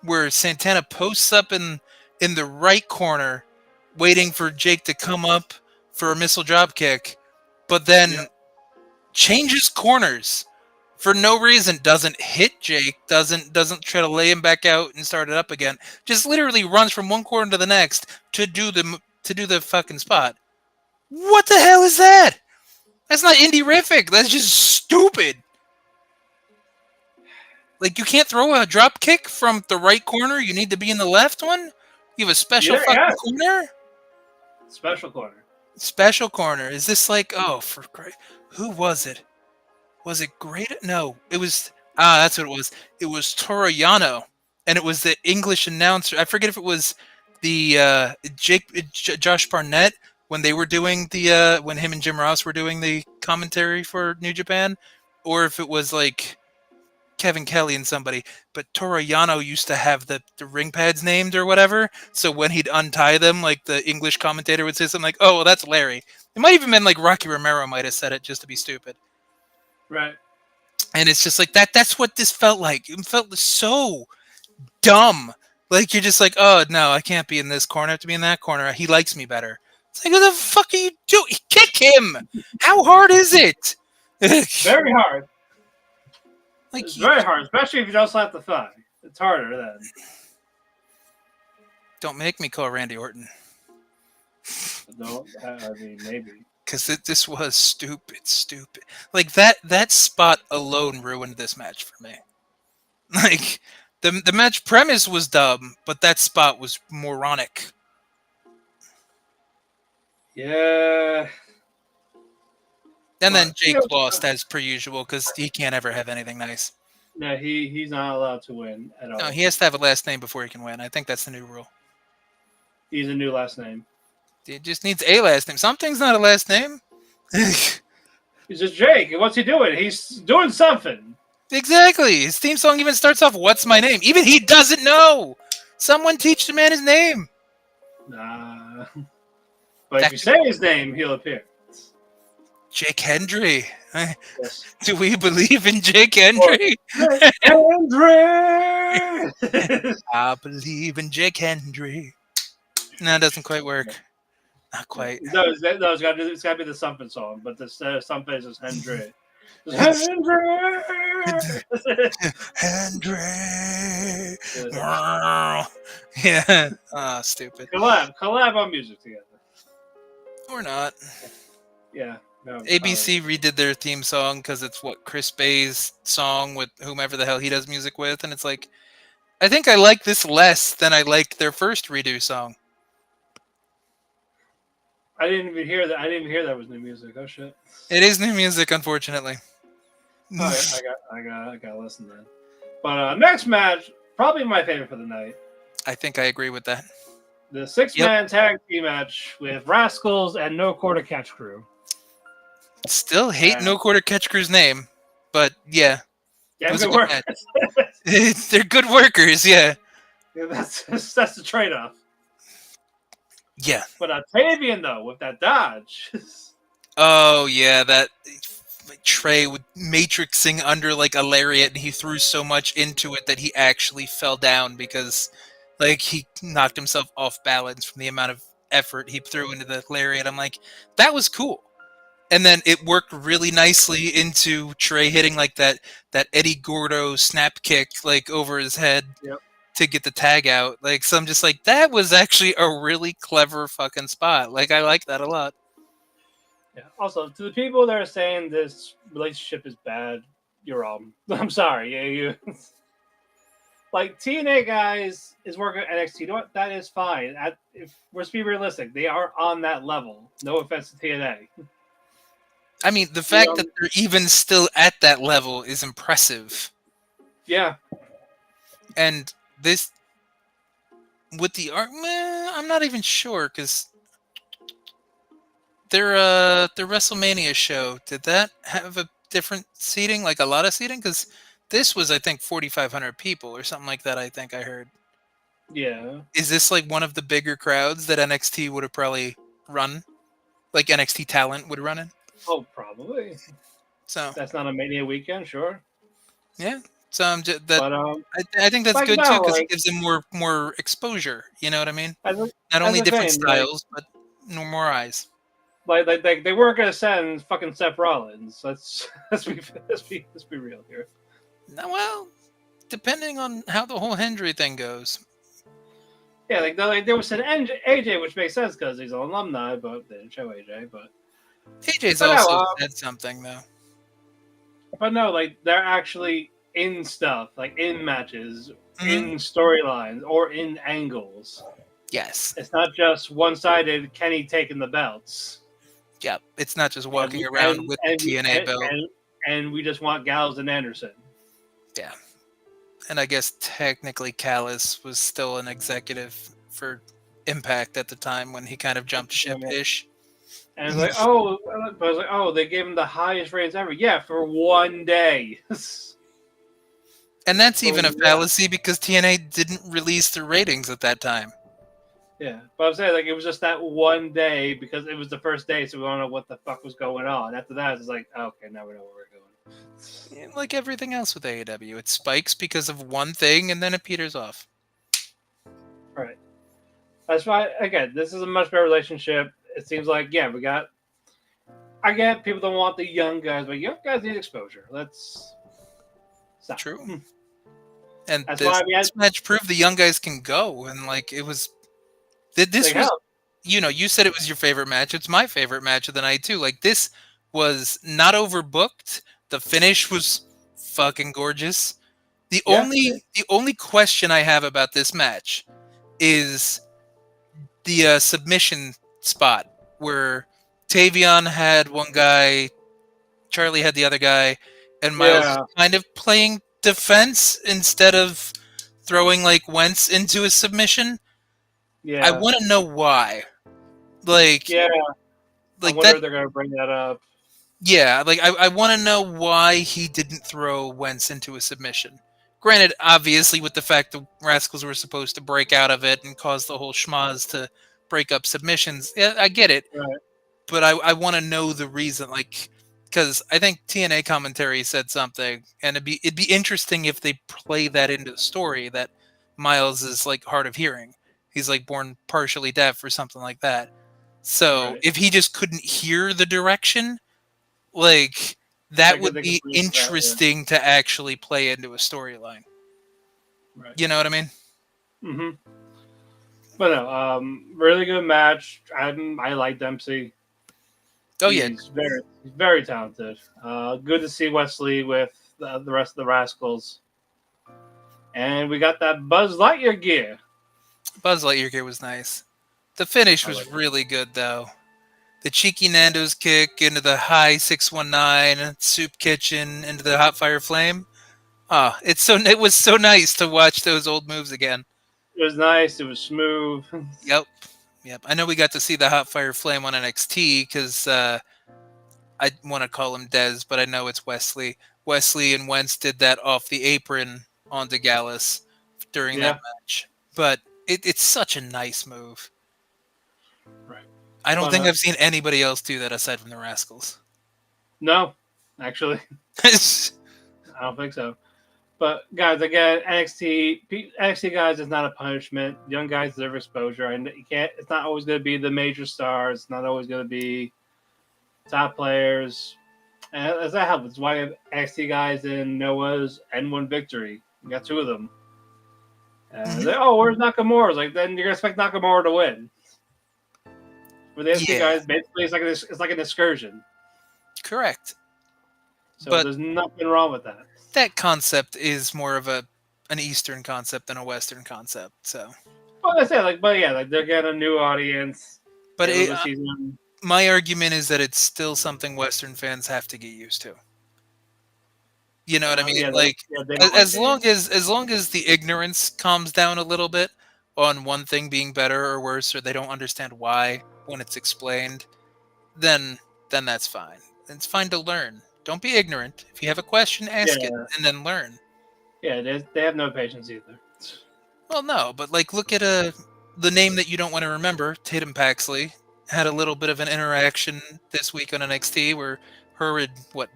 where Santana posts up in the right corner, waiting for Jake to come up for a missile drop kick, but then changes corners for no reason. Doesn't hit Jake. Doesn't try to lay him back out and start it up again. Just literally runs from one corner to the next to do the fucking spot. What the hell is that? That's not indie-rific. That's just stupid. Like, you can't throw a drop kick from the right corner. You need to be in the left one. You have a special fucking corner. Special corner. Special corner. Is this for Christ? Who was it? Was it Great? No, it was. That's what it was. It was Toriano, and it was the English announcer. I forget if it was the Josh Barnett when they were doing when him and Jim Ross were doing the commentary for New Japan, or if it was Kevin Kelly and somebody. But Toriano used to have the ring pads named or whatever. So when he'd untie them, the English commentator would say something like, "Oh, well, that's Larry." It might even been Rocky Romero might have said it just to be stupid. Right. And it's just that. That's what this felt like. It felt so dumb. You're just oh, no, I can't be in this corner. I have to be in that corner. He likes me better. It's what the fuck are you doing? Kick him! How hard is it? Very hard. It's very hard, especially if you don't slap the thigh. It's harder then. Don't make me call Randy Orton. No, I mean, maybe. Because this was stupid. That spot alone ruined this match for me. The match premise was dumb, but that spot was moronic. Yeah. And then Jake lost as per usual because he can't ever have anything nice. No, he's not allowed to win at all. No, he has to have a last name before he can win. I think that's the new rule. He's a new last name. It just needs a last name. Something's not a last name. He's just Jake. What's he doing? He's doing something. Exactly. His theme song even starts off, "What's my name?" Even he doesn't know. Someone teach the man his name. Nah. But if you say his name, he'll appear. Jake Hendry. Yes. Do we believe in Jake Hendry? Hendry! I believe in Jake Hendry. No, it doesn't quite work. Not quite. No, it's got to be the something song, but the something is Hendry. It's Hendry! Hendry. Yeah. Ah, stupid. collab on music together. Or not. Yeah. No, ABC redid their theme song because it's what Chris Bay's song with whomever the hell he does music with, and it's like, I think I like this less than I liked their first redo song. I didn't even hear that. I didn't even hear that was new music. Oh shit. It is new music, unfortunately. I gotta listen then. But next match, probably my favorite for the night. I think I agree with that. The 6-man tag team match with Rascalz and No Quarter Catch Crew. Still hate No Quarter Catch Crew's name, but yeah. Yeah, good workers. They're good workers, yeah. That's the trade-off. Yeah. But Octavian, though, with that dodge. Oh, yeah, that Trey with matrixing under like a lariat, and he threw so much into it that he actually fell down because like he knocked himself off balance from the amount of effort he threw into the lariat. I'm like, that was cool. And then it worked really nicely into Trey hitting like that Eddie Gordo snap kick like over his head to get the tag out. Like, so I'm just like, that was actually a really clever fucking spot. Like, I like that a lot. Yeah. Also, to the people that are saying this relationship is bad, you're wrong. I'm sorry. Yeah, you. Like TNA guys is working at NXT. You know what? That is fine. If we're to be realistic, they are on that level. No offense to TNA. I mean, the fact that they're even still at that level is impressive. Yeah. And this, with the art, I'm not even sure, because their WrestleMania show, did that have a different seating, like a lot of seating? Because this was, I think, 4,500 people or something like that, I think I heard. Yeah. Is this like one of the bigger crowds that NXT would have probably run? Like NXT talent would run in? Oh, probably. So that's not a Mania weekend, sure. Yeah. So I think that's like, good no, too, because like, it gives them more exposure. You know what I mean? Not only different styles, but more eyes. Like they weren't gonna send fucking Seth Rollins. Let's be real here. No, well, depending on how the whole Hendry thing goes. Yeah, like they were sending AJ, which makes sense because he's an alumni, but they didn't show AJ. But AJ's also said something though. But no, like they're actually in stuff, like in matches, in storylines, or in angles. Yes. It's not just one-sided Kenny taking the belts. Yeah, it's not just walking around with the TNA belt. And we just want Gallows and Anderson. Yeah. And I guess technically Callis was still an executive for Impact at the time when he kind of jumped ship-ish. And it's like, oh, they gave him the highest ratings ever. Yeah, for one day. And that's even a fallacy because TNA didn't release the ratings at that time. Yeah, but I'm saying, like, it was just that one day because it was the first day, so we don't know what the fuck was going on. After that, it's like, okay, now we know where we're going. Yeah, like everything else with AEW, it spikes because of one thing, and then it peters off. Right. That's why, again, this is a much better relationship. It seems like, yeah, I get people don't want the young guys, but young guys need exposure. Let's stop. True. And this match proved the young guys can go, and like it was. This was, you said it was your favorite match. It's my favorite match of the night too. Like this was not overbooked. The finish was fucking gorgeous. The only question I have about this match is the submission spot where Tavion had one guy, Charlie had the other guy, and Miles was kind of playing defense instead of throwing like Wentz into a submission. Yeah, I want to know why. Like, I wonder if they're gonna bring that up. Yeah, like I want to know why he didn't throw Wentz into a submission. Granted, obviously, with the fact the Rascalz were supposed to break out of it and cause the whole schmaz to break up submissions, yeah, I get it. Right. But I want to know the reason, like, because I think TNA commentary said something, and it'd be interesting if they play that into the story that Miles is like hard of hearing. He's like born partially deaf or something like that. So if he just couldn't hear the direction, like That Like, would they be completely forgot, interesting to actually play into a storyline. right. You know what I mean? Mm-hmm. But no, really good match. I like Dempsey. Oh yeah, He's very talented. Good to see Wesley with the rest of the Rascalz. And we got that Buzz Lightyear gear. Buzz Lightyear gear was nice. The finish I was like it. really good though. The cheeky Nando's kick into the high 619 soup kitchen into the hot fire flame. Ah, it was so nice to watch those old moves again. It was nice. It was smooth. Yep. Yep. I know we got to see the hot fire flame on NXT because I want to call him Dez, but I know it's Wesley. Wesley and Wentz did that off the apron onto Gallus during that Yeah. match. But it's such a nice move. Right. I don't But think I've seen anybody else do that aside from the Rascalz. no, actually, I don't think so. But guys, again, NXT guys is not a punishment. Young guys deserve exposure, and you can't. It's not always going to be the major stars. It's not always going to be top players. And as that helps, it's why you have NXT guys in Noah's N1 victory. You got two of them. And where's Nakamura? It's like, then you're gonna expect Nakamura to win. For the NXT guys, basically, it's like an excursion. Correct. So but there's nothing wrong with that. That concept is more of an Eastern concept than a Western concept. So, Well, I say like they're getting a new audience. but my argument is that it's still something Western fans have to get used to. You know what I mean? Yeah, like they don't as like long as the ignorance calms down a little bit on one thing being better or worse, or they don't understand why when it's explained, then that's fine. It's fine to learn. Don't be ignorant. If you have a question, ask it and then learn. Yeah, they have no patience either. Well, no, but like look at the name that you don't want to remember, Tatum Paxley, had a little bit of an interaction this week on NXT where her and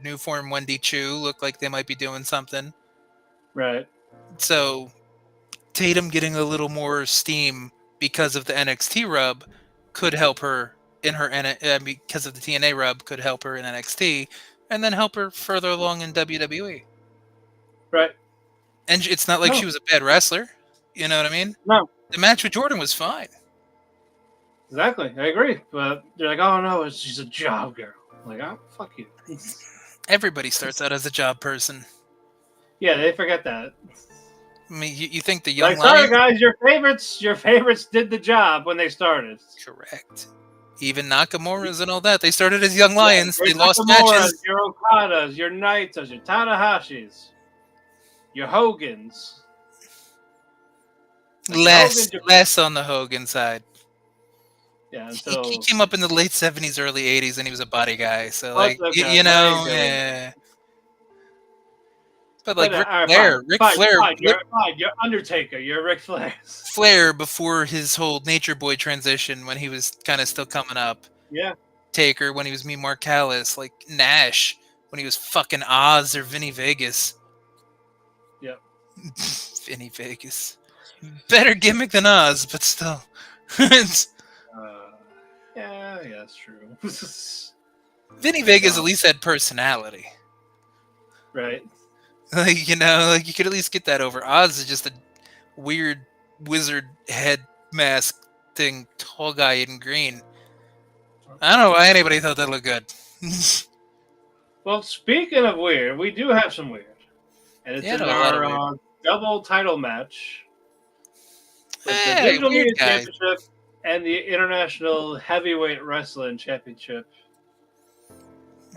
new form Wendy Chu looked like they might be doing something. Right. So Tatum getting a little more steam because of the NXT rub could help her in her because of the TNA rub could help her in NXT and then help her further along in WWE. Right. And it's not like she was a bad wrestler. You know what I mean? No. The match with Jordynne was fine. Exactly. I agree. But they're like, oh no, she's a job girl. I'm like, oh, fuck you. Everybody starts out as a job person. Yeah, they forget that. I mean, you think the young sorry guys, your favorites did the job when they started. Correct. Even Nakamura's and all that. They started as young lions. They lost matches. Your Okadas, your Naitas, your Tanahashis, your Hogans. Less on the Hogan side. Yeah, he came up in the late 70s, early 80s, and he was a body guy. So, yeah. But like Ric Flair, you're Undertaker, you're Ric Flair. Flair before his whole Nature Boy transition, when he was kind of still coming up. Yeah. Taker when he was me Marcellus, like Nash when he was fucking Oz or Vinny Vegas. Yep. Vinny Vegas, better gimmick than Oz, but still. Yeah, that's true. Vinny Vegas at least had personality. Right. Like, you could at least get that over. Oz is just a weird wizard head mask thing, tall guy in green. I don't know why anybody thought that looked good. Well, speaking of weird, we do have some weird. And it's in our double title match. With the Digital Media Championship and the International Heavyweight Wrestling Championship.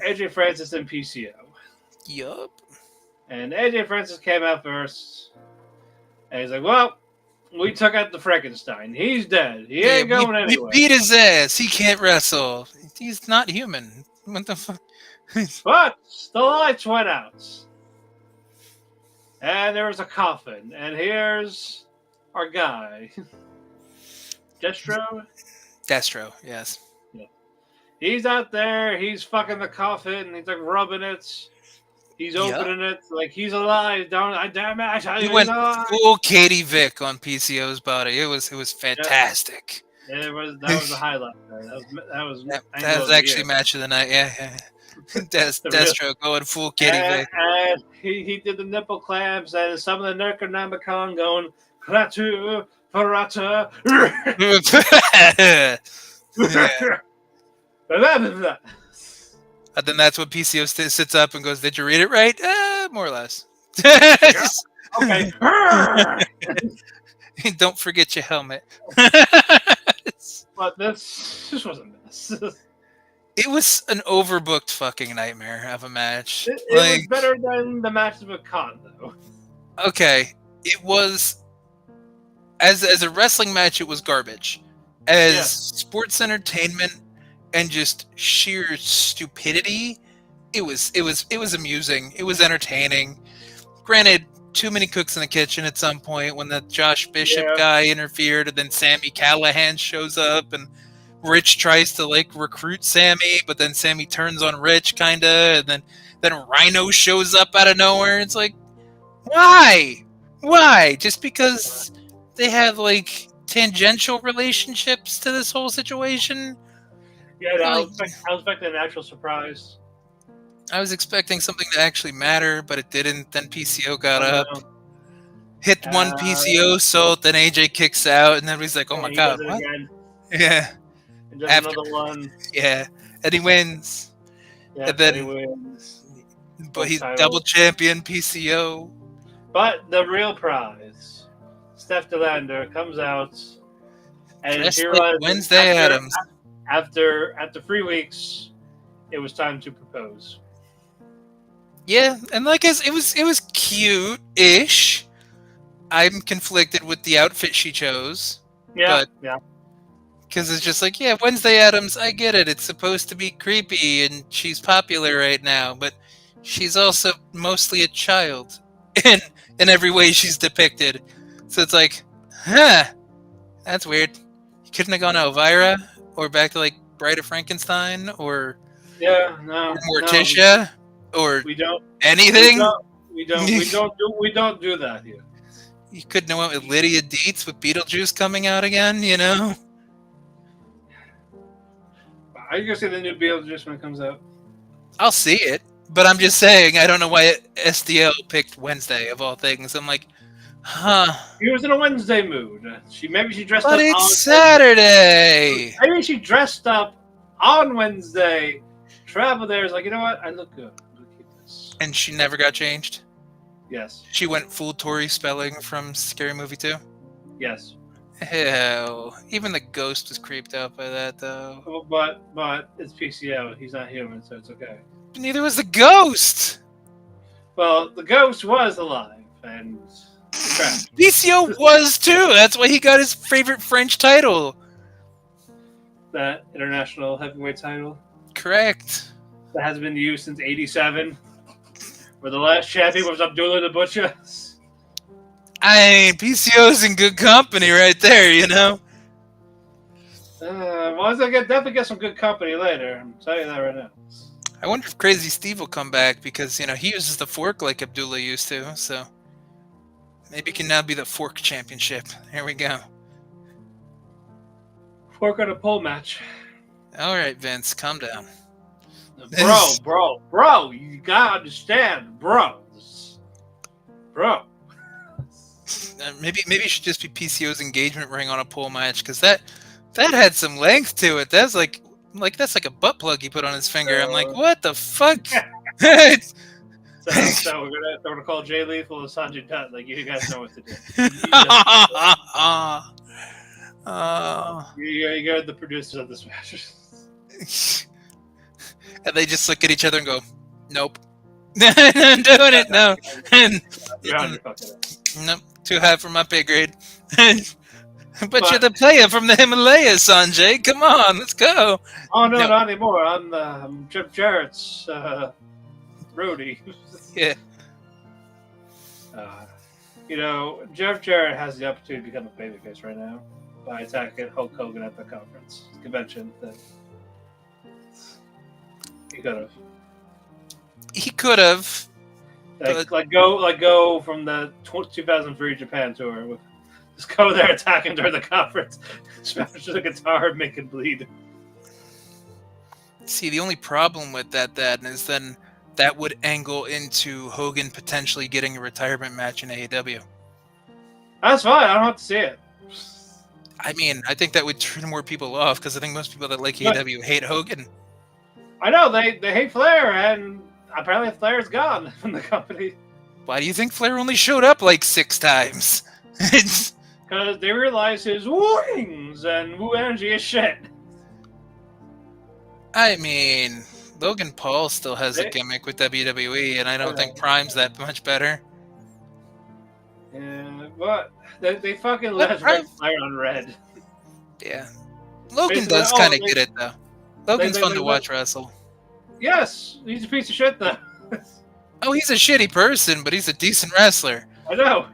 AJ Francis and PCO. Yup. And AJ Francis came out first. And he's like, well, we took out the Frankenstein. He's dead. He ain't going anywhere. We beat his ass. He can't wrestle. He's not human. What the fuck? But the lights went out. And there was a coffin. And here's our guy. Destro, yes. Yeah. He's out there. He's fucking the coffin. He's like rubbing it. He's opening it like he's alive. Damn it! He went full Katie Vick on PCO's body. It was fantastic. That was a highlight. That was actually match of the night. Yeah. Destro going full kitty face. And he did the nipple clamps and some of the Necronomicon going Kratu Parata. And then that's when PCO sits up and goes, "Did you read it right?" More or less. Okay. Don't forget your helmet. But this was a mess. It was an overbooked fucking nightmare of a match. It was better than the match with Khan, though. Okay, it was as a wrestling match. It was garbage. As sports entertainment and just sheer stupidity, it was amusing. It was entertaining. Granted, too many cooks in the kitchen at some point when the Josh Bishop guy interfered, and then Sammy Callahan shows up and Rich tries to recruit Sammy, but then Sammy turns on Rich kinda, and then Rhino shows up out of nowhere. It's like, why? Just because they have tangential relationships to this whole situation? Yeah, no, I was expecting an actual surprise. I was expecting something to actually matter, but it didn't. Then PCO got up, hit one PCO salt, then AJ kicks out, and then he's like, "Oh my god, what?" Again. Yeah. And does another one. Yeah, and he wins. Yeah, and then he wins. But he's double champion PCO. But the real prize, Steph DeLander comes out, and here was Wednesday Addams. After 3 weeks, it was time to propose. Yeah, and it was cute-ish. I'm conflicted with the outfit she chose. Yeah. Because it's just Wednesday Addams, I get it. It's supposed to be creepy, and she's popular right now, but she's also mostly a child in every way she's depicted. So it's that's weird. You couldn't have gone to Elvira, or back to Bride of Frankenstein, or Morticia, or we don't anything. We don't do that here. You couldn't have went with Lydia Dietz with Beetlejuice coming out again, you know? Are you gonna see the new Beetlejuice when it comes out? I'll see it, but I'm just saying I don't know why SDL picked Wednesday of all things. I'm like, huh? He was in a Wednesday mood. Maybe she dressed up. But it's Saturday. Maybe she dressed up on Wednesday. Traveled there. Is like, you know what? I look good. I'm gonna keep this. And she never got changed. Yes. She went full Tori Spelling from Scary Movie 2. Yes. Hell, even the ghost was creeped out by that, though. Oh, but it's PCO. He's not human, so it's okay. Neither was the ghost. Well, the ghost was alive and crashed. PCO was too. That's why he got his favorite French title. That international heavyweight title. Correct. That has been used since '87, where the last champion was Abdullah the Butcher. I mean, PCO's in good company right there, you know? Well, I'll definitely get some good company later. I'm telling you that right now. I wonder if Crazy Steve will come back because, he uses the fork like Abdullah used to, so maybe it can now be the fork championship. Here we go. Fork on a pole match. All right, Vince, calm down. Bro, you gotta understand, bro. Maybe it should just be PCO's engagement ring on a pole match because that had some length to it. That's that's like a butt plug he put on his finger. I'm like, what the fuck? So we're gonna call Jay Lethal and Sanjay Dutt. You guys know what to do. You're the producers of this match. And they just look at each other and go, "Nope, I'm doing it no." Nope, too high for my pay grade. But you're the player from the Himalayas, Sanjay. Come on, let's go. Oh no, not anymore. I'm Jeff Jarrett's Rudy. Yeah. Jeff Jarrett has the opportunity to become a babyface right now by attacking Hulk Hogan at the convention. That he could have. Go from the 2003 Japan tour with Just go there, attack him during the conference, smash the guitar, make it bleed. See, the only problem with that is then that would angle into Hogan potentially getting a retirement match in AEW. That's fine. I don't have to see it. I mean, I think that would turn more people off because I think most people that like AEW hate Hogan. I know they hate Flair, and apparently Flair's gone from the company. Why do you think Flair only showed up like 6 times? Because they realize his wings and woo energy is shit. I mean, Logan Paul still has a gimmick with WWE, and I don't think Prime's that much better. Yeah, but they fucking let Ric Flair on red. Yeah. Logan does kind of get it, though. Logan's fun to watch wrestle. Yes, he's a piece of shit, though. Oh, he's a shitty person, but he's a decent wrestler. I know.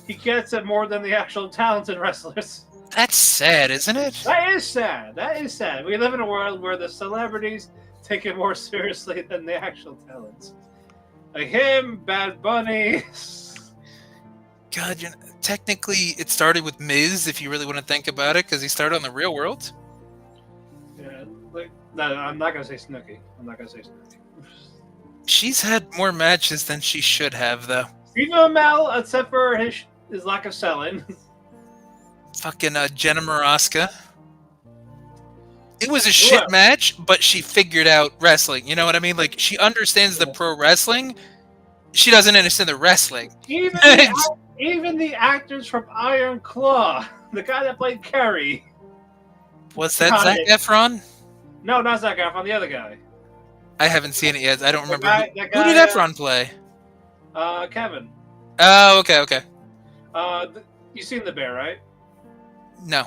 He gets it more than the actual talented wrestlers. That's sad, isn't it? That is sad. That is sad. We live in a world where the celebrities take it more seriously than the actual talents. Like him, Bad Bunny. God, technically it started with Miz, if you really want to think about it, because he started on the Real World. Yeah, no, I'm not going to say Snooki. She's had more matches than she should have, though. Steve Amell, except for his lack of selling. Fucking Jenna Maraska. It was a shit match, but she figured out wrestling. You know what I mean? Like, she understands the pro wrestling. She doesn't understand the wrestling. Even the actors from Iron Claw, the guy that played Carrie. Was that Zac Efron? No, not Zac Efron, the other guy. I haven't seen it yet. I don't remember. Who did Efron play? Kevin. Oh, okay. You seen The Bear, right? No.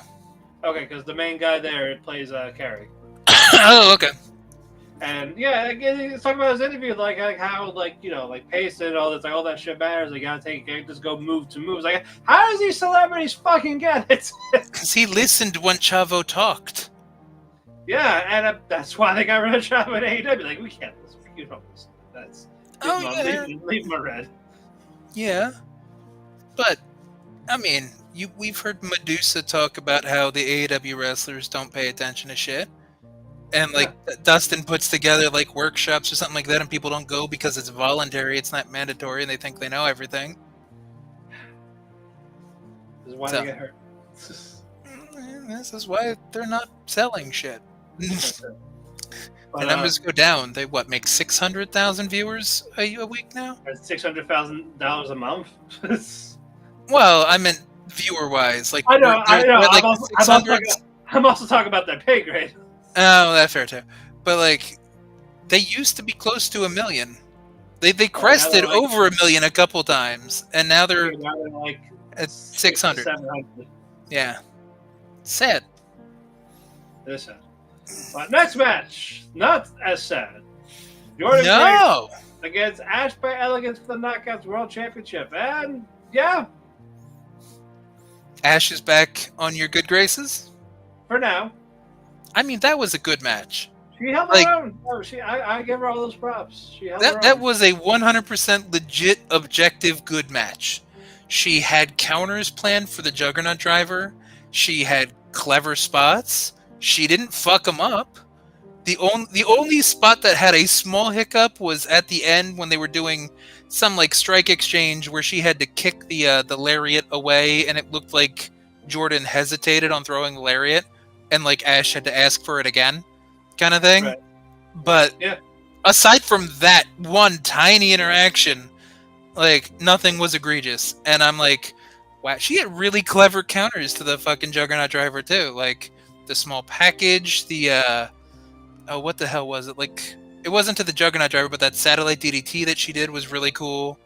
Okay, because the main guy there plays Carrie. Oh, okay. And yeah, he's talking about his interview, like how, like, you know, like pacing and all this, like all that shit matters. Like, you gotta just go move to moves. Like, how does these celebrities fucking get it? Because he listened when Chavo talked. Yeah, and that's why they got rid of Chavo at AEW. Like, we can't listen. You don't listen. That's leave him red. Yeah, but I mean, we've heard Medusa talk about how the AEW wrestlers don't pay attention to shit. And, like, Dustin puts together, like, workshops or something like that, and people don't go because it's voluntary, it's not mandatory, and they think they know everything. This is why they get hurt. This is why they're not selling shit. But, the numbers go down. They, make 600,000 viewers a week now? $600,000 a month? Well, I meant viewer-wise. Like, I know. Like I'm also talking about their pay grade. Oh, that's fair too. But, like, they used to be close to 1 million. They crested over 1 million a couple times, and now they're like at 600. 700. Yeah. Sad. It is sad. But next match, not as sad. Jordynne against Ash by Elegance for the Knockouts World Championship. And, yeah. Ash is back on your good graces? For now. I mean, that was a good match. She held her own. I give her all those props. She held her own. That was a 100% legit, objective, good match. She had counters planned for the Juggernaut driver. She had clever spots. She didn't fuck them up. The only spot that had a small hiccup was at the end when they were doing some, like, strike exchange where she had to kick the lariat away, and it looked like Jordynne hesitated on throwing the lariat. And, like, Ash had to ask for it again, kind of thing. Right. But aside from that one tiny interaction, like, nothing was egregious. And I'm like, wow, she had really clever counters to the fucking Juggernaut driver, too. Like, the small package, the, what the hell was it? Like, it wasn't to the Juggernaut driver, but that satellite DDT that she did was really cool.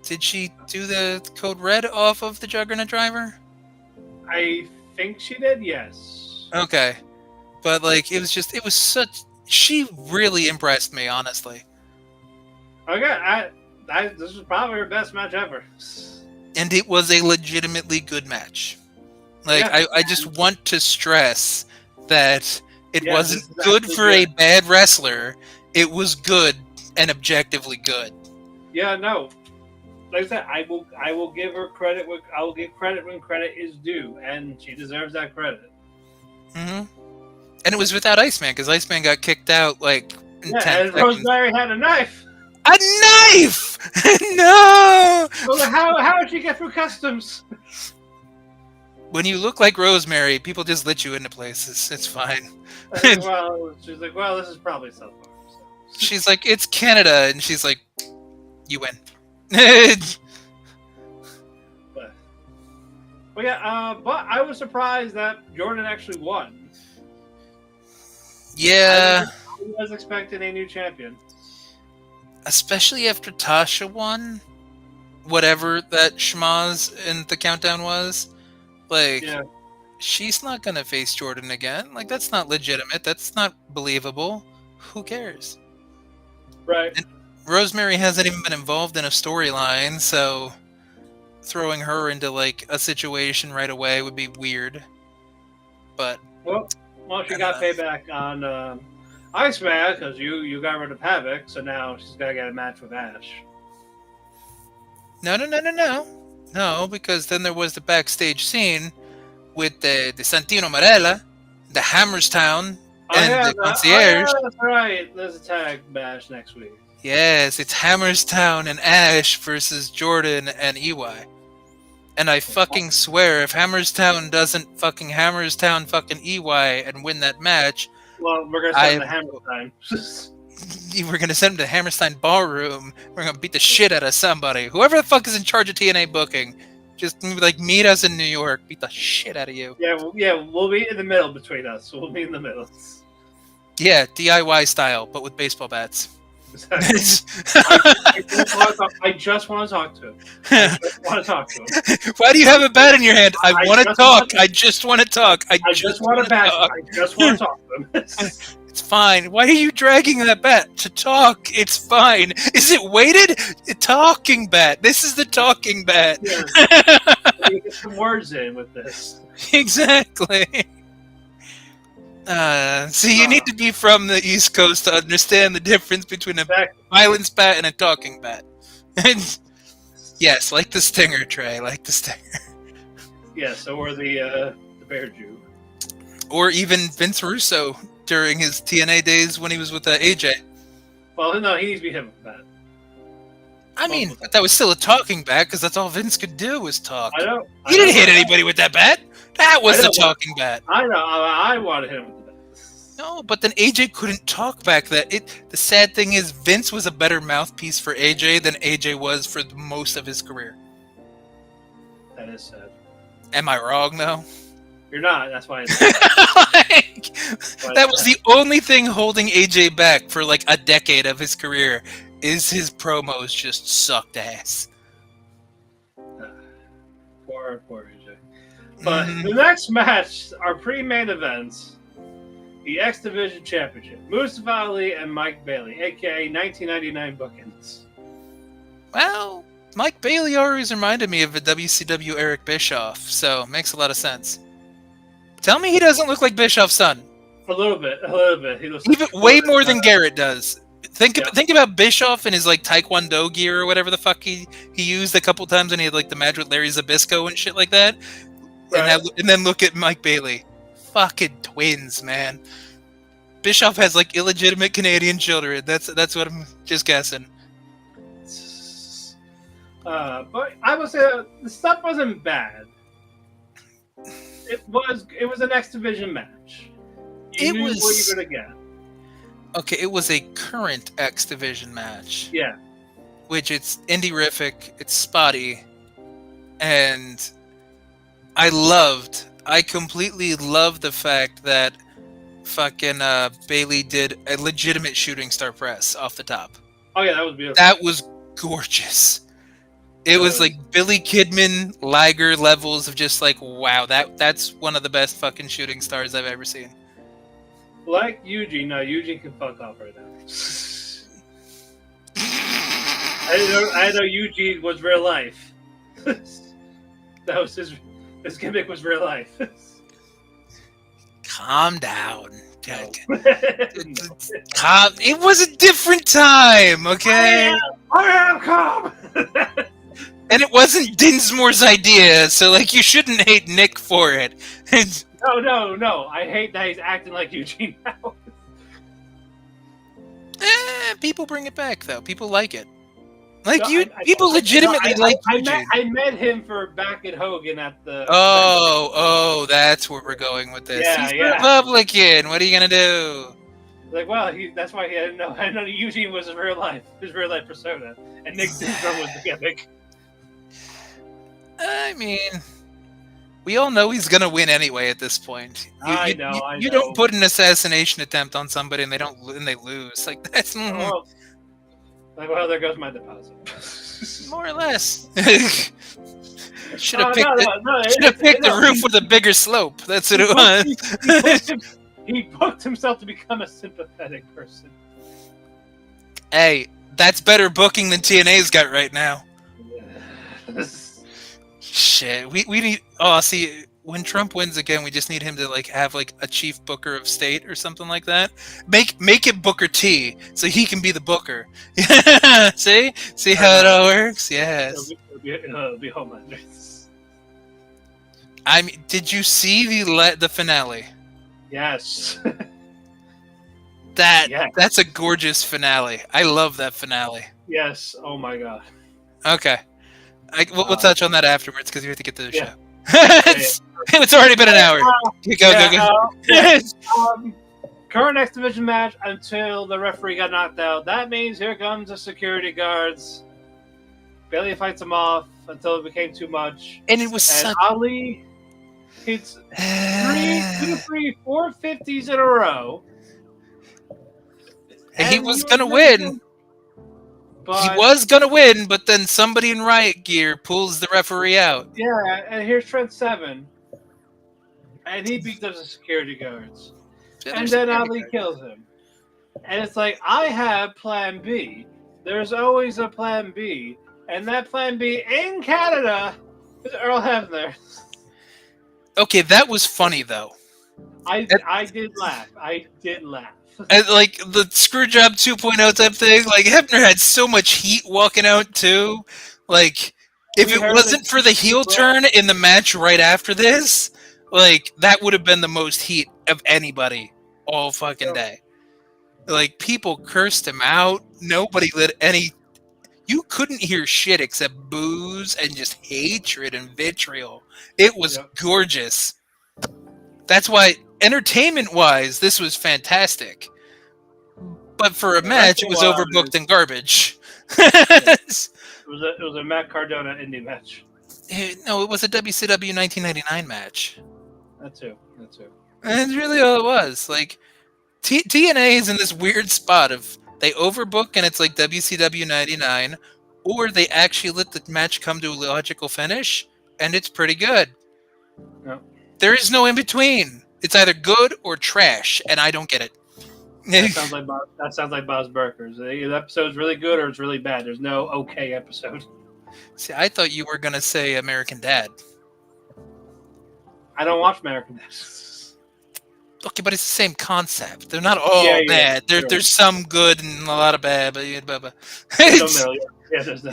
Did she do the Code Red off of the Juggernaut driver? I think she did, yes. Okay. But, like, she really impressed me, honestly. Okay, this was probably her best match ever. And it was a legitimately good match. Like, I just want to stress that it wasn't good for a bad wrestler. It was good and objectively good. Yeah, no. like I said, I will give her credit. I will give credit when credit is due, and she deserves that credit. Mm-hmm. And it was without Iceman, because Iceman got kicked out like in 10 and seconds. Rosemary had a knife. A knife! No! Well, how did she get through customs? When you look like Rosemary, people just let you into places. It's fine. Well, she's like, well, this is probably so far. So. She's like, it's Canada, and she's like, you win. But yeah, but I was surprised that Jordynne actually won. Yeah. I was expecting a new champion. Especially after Tasha won, whatever that schmaz in the countdown was. Like, Yeah. she's not going to face Jordynne again. Like, that's not legitimate. That's not believable. Who cares? Right. And Rosemary hasn't even been involved in a storyline, so throwing her into, like, a situation right away would be weird. But... Well, she got payback on Iceman because you got rid of Havoc, so now she's got to get a match with Ash. No. No, because then there was the backstage scene with the Santino Marella, the Hammerstown, and the concierge. Oh, yeah, that's right. There's a tag match next week. Yes, it's Hammerstown and Ash versus Jordynne and EY. And I fucking swear, if Hammerstown doesn't fucking Hammerstown fucking EY and win that match... Well, we're going to send him to Hammerstein. We're going to send him to Hammerstein Ballroom. We're going to beat the shit out of somebody. Whoever the fuck is in charge of TNA booking, just like meet us in New York. Beat the shit out of you. Yeah, we'll be in the middle between us. We'll be in the middle. Yeah, DIY style, but with baseball bats. I just want to talk to him. Why do you have a bat in your hand? I want to talk. I just want to talk. I just want to bat. I just want to talk to him. It's fine. Why are you dragging that bat? To talk. It's fine. Is it weighted? A talking bat. This is the talking bat. Yeah. Get some words in with this. Exactly. See, you need to be from the East Coast to understand the difference between a violence bat and a talking bat. Yes, like the Stinger, Trey. Like the Stinger. Yes, or the Bear Jew. Or even Vince Russo during his TNA days when he was with AJ. Well, no, he needs to be hit with that. I mean, but that was still a talking bat because that's all Vince could do was talk. I know. He didn't hit anybody with that bat. That was the talking bat. I know. I wanted him with the bat. No, but then AJ couldn't talk back then. The sad thing is Vince was a better mouthpiece for AJ than AJ was for most of his career. That is sad. Am I wrong, though? You're not. That's why. That was the only thing holding AJ back for like a decade of his career. Is his promos just sucked ass. Poor AJ. But the next match, our pre-main events, the X Division Championship, Mustafa Ali and Mike Bailey, aka 1999 bookings. Well, Mike Bailey always reminded me of a WCW Eric Bischoff, so makes a lot of sense. Tell me he doesn't look like Bischoff's son. A little bit. He looks even way more than Garrett does. Think about Bischoff and his like Taekwondo gear or whatever the fuck he used a couple times when he had like the match with Larry Zbyszko and shit like that. Right. And then look at Mike Bailey. Fucking twins, man. Bischoff has like illegitimate Canadian children. That's what I'm just guessing. But I would say the stuff wasn't bad. It was an X Division match. You knew what you were gonna get. Okay, it was a current X Division match. Yeah. Which it's indie-rific, it's spotty, and I completely loved the fact that fucking Bailey did a legitimate shooting star press off the top. Oh yeah, that was beautiful. That was gorgeous. It was like Billy Kidman, Liger levels of just like, wow, that's one of the best fucking shooting stars I've ever seen. Like Eugene, no, Eugene can fuck off right now. I know Eugene was real life. That was his gimmick was real life. Calm down. It was a different time, okay? I am calm. And it wasn't Dinsmore's idea, so like you shouldn't hate Nick for it. No. I hate that he's acting like Eugene now. People bring it back though. People like it. Like No, people legitimately like Eugene. I met him for back at Hogan at the. Oh, that's where we're going with this. Yeah, He's yeah. Republican. What are you gonna do? Like, well, that's why he didn't know. I know Eugene was his real life persona, and Nick Dinsmore was the gimmick. I mean, we all know he's gonna win anyway at this point. I know. You don't put an assassination attempt on somebody and they lose. Like that's well, there goes my deposit. more or less. Should have picked the roof with a bigger slope. That's what it was. He booked himself to become a sympathetic person. Hey, that's better booking than TNA's got right now. Shit, we need. Oh, see, when Trump wins again, we just need him to like have like a chief booker of state or something like that. Make it Booker T, so he can be the booker. See how it all works. Yes. It'll be Homelander. I mean, did you see the finale? Yes. That's a gorgeous finale. I love that finale. Yes. Oh my god. Okay. We'll touch on that afterwards because we have to get to the show. It's already been an hour. Go. Current X Division match until the referee got knocked out. That means here comes the security guards. Bailey fights them off until it became too much. And it was Ali hits 4 50s in a row. And he was going to win. He was going to win, but then somebody in riot gear pulls the referee out. Yeah, and here's Trent Seven. And he beats up the security guards. And then Ali kills him. And it's like, I have plan B. There's always a plan B. And that plan B in Canada is Earl Hebner. Okay, that was funny, though. I did laugh. And, like, the Screwjob 2.0 type thing, like, Hebner had so much heat walking out, too. Like, if it wasn't for the heel turn in the match right after this, like, that would have been the most heat of anybody all fucking day. Like, people cursed him out. Nobody lit any... You couldn't hear shit except boos and just hatred and vitriol. It was gorgeous. That's why, entertainment-wise, this was fantastic. But for a match, it was overbooked and garbage. It was a Matt Cardona indie match. No, it was a WCW 1999 match. That too. And that's really all it was. Like, TNA is in this weird spot of they overbook and it's like WCW 99, or they actually let the match come to a logical finish, and it's pretty good. No. There is no in between. It's either good or trash, and I don't get it. That sounds like Bob's Burgers. The episode's really good or it's really bad. There's no okay episode. See, I thought you were going to say American Dad. I don't watch American Dad. Okay, but it's the same concept. They're not all bad. There's some good and a lot of bad. But there's no middle. Yeah, there's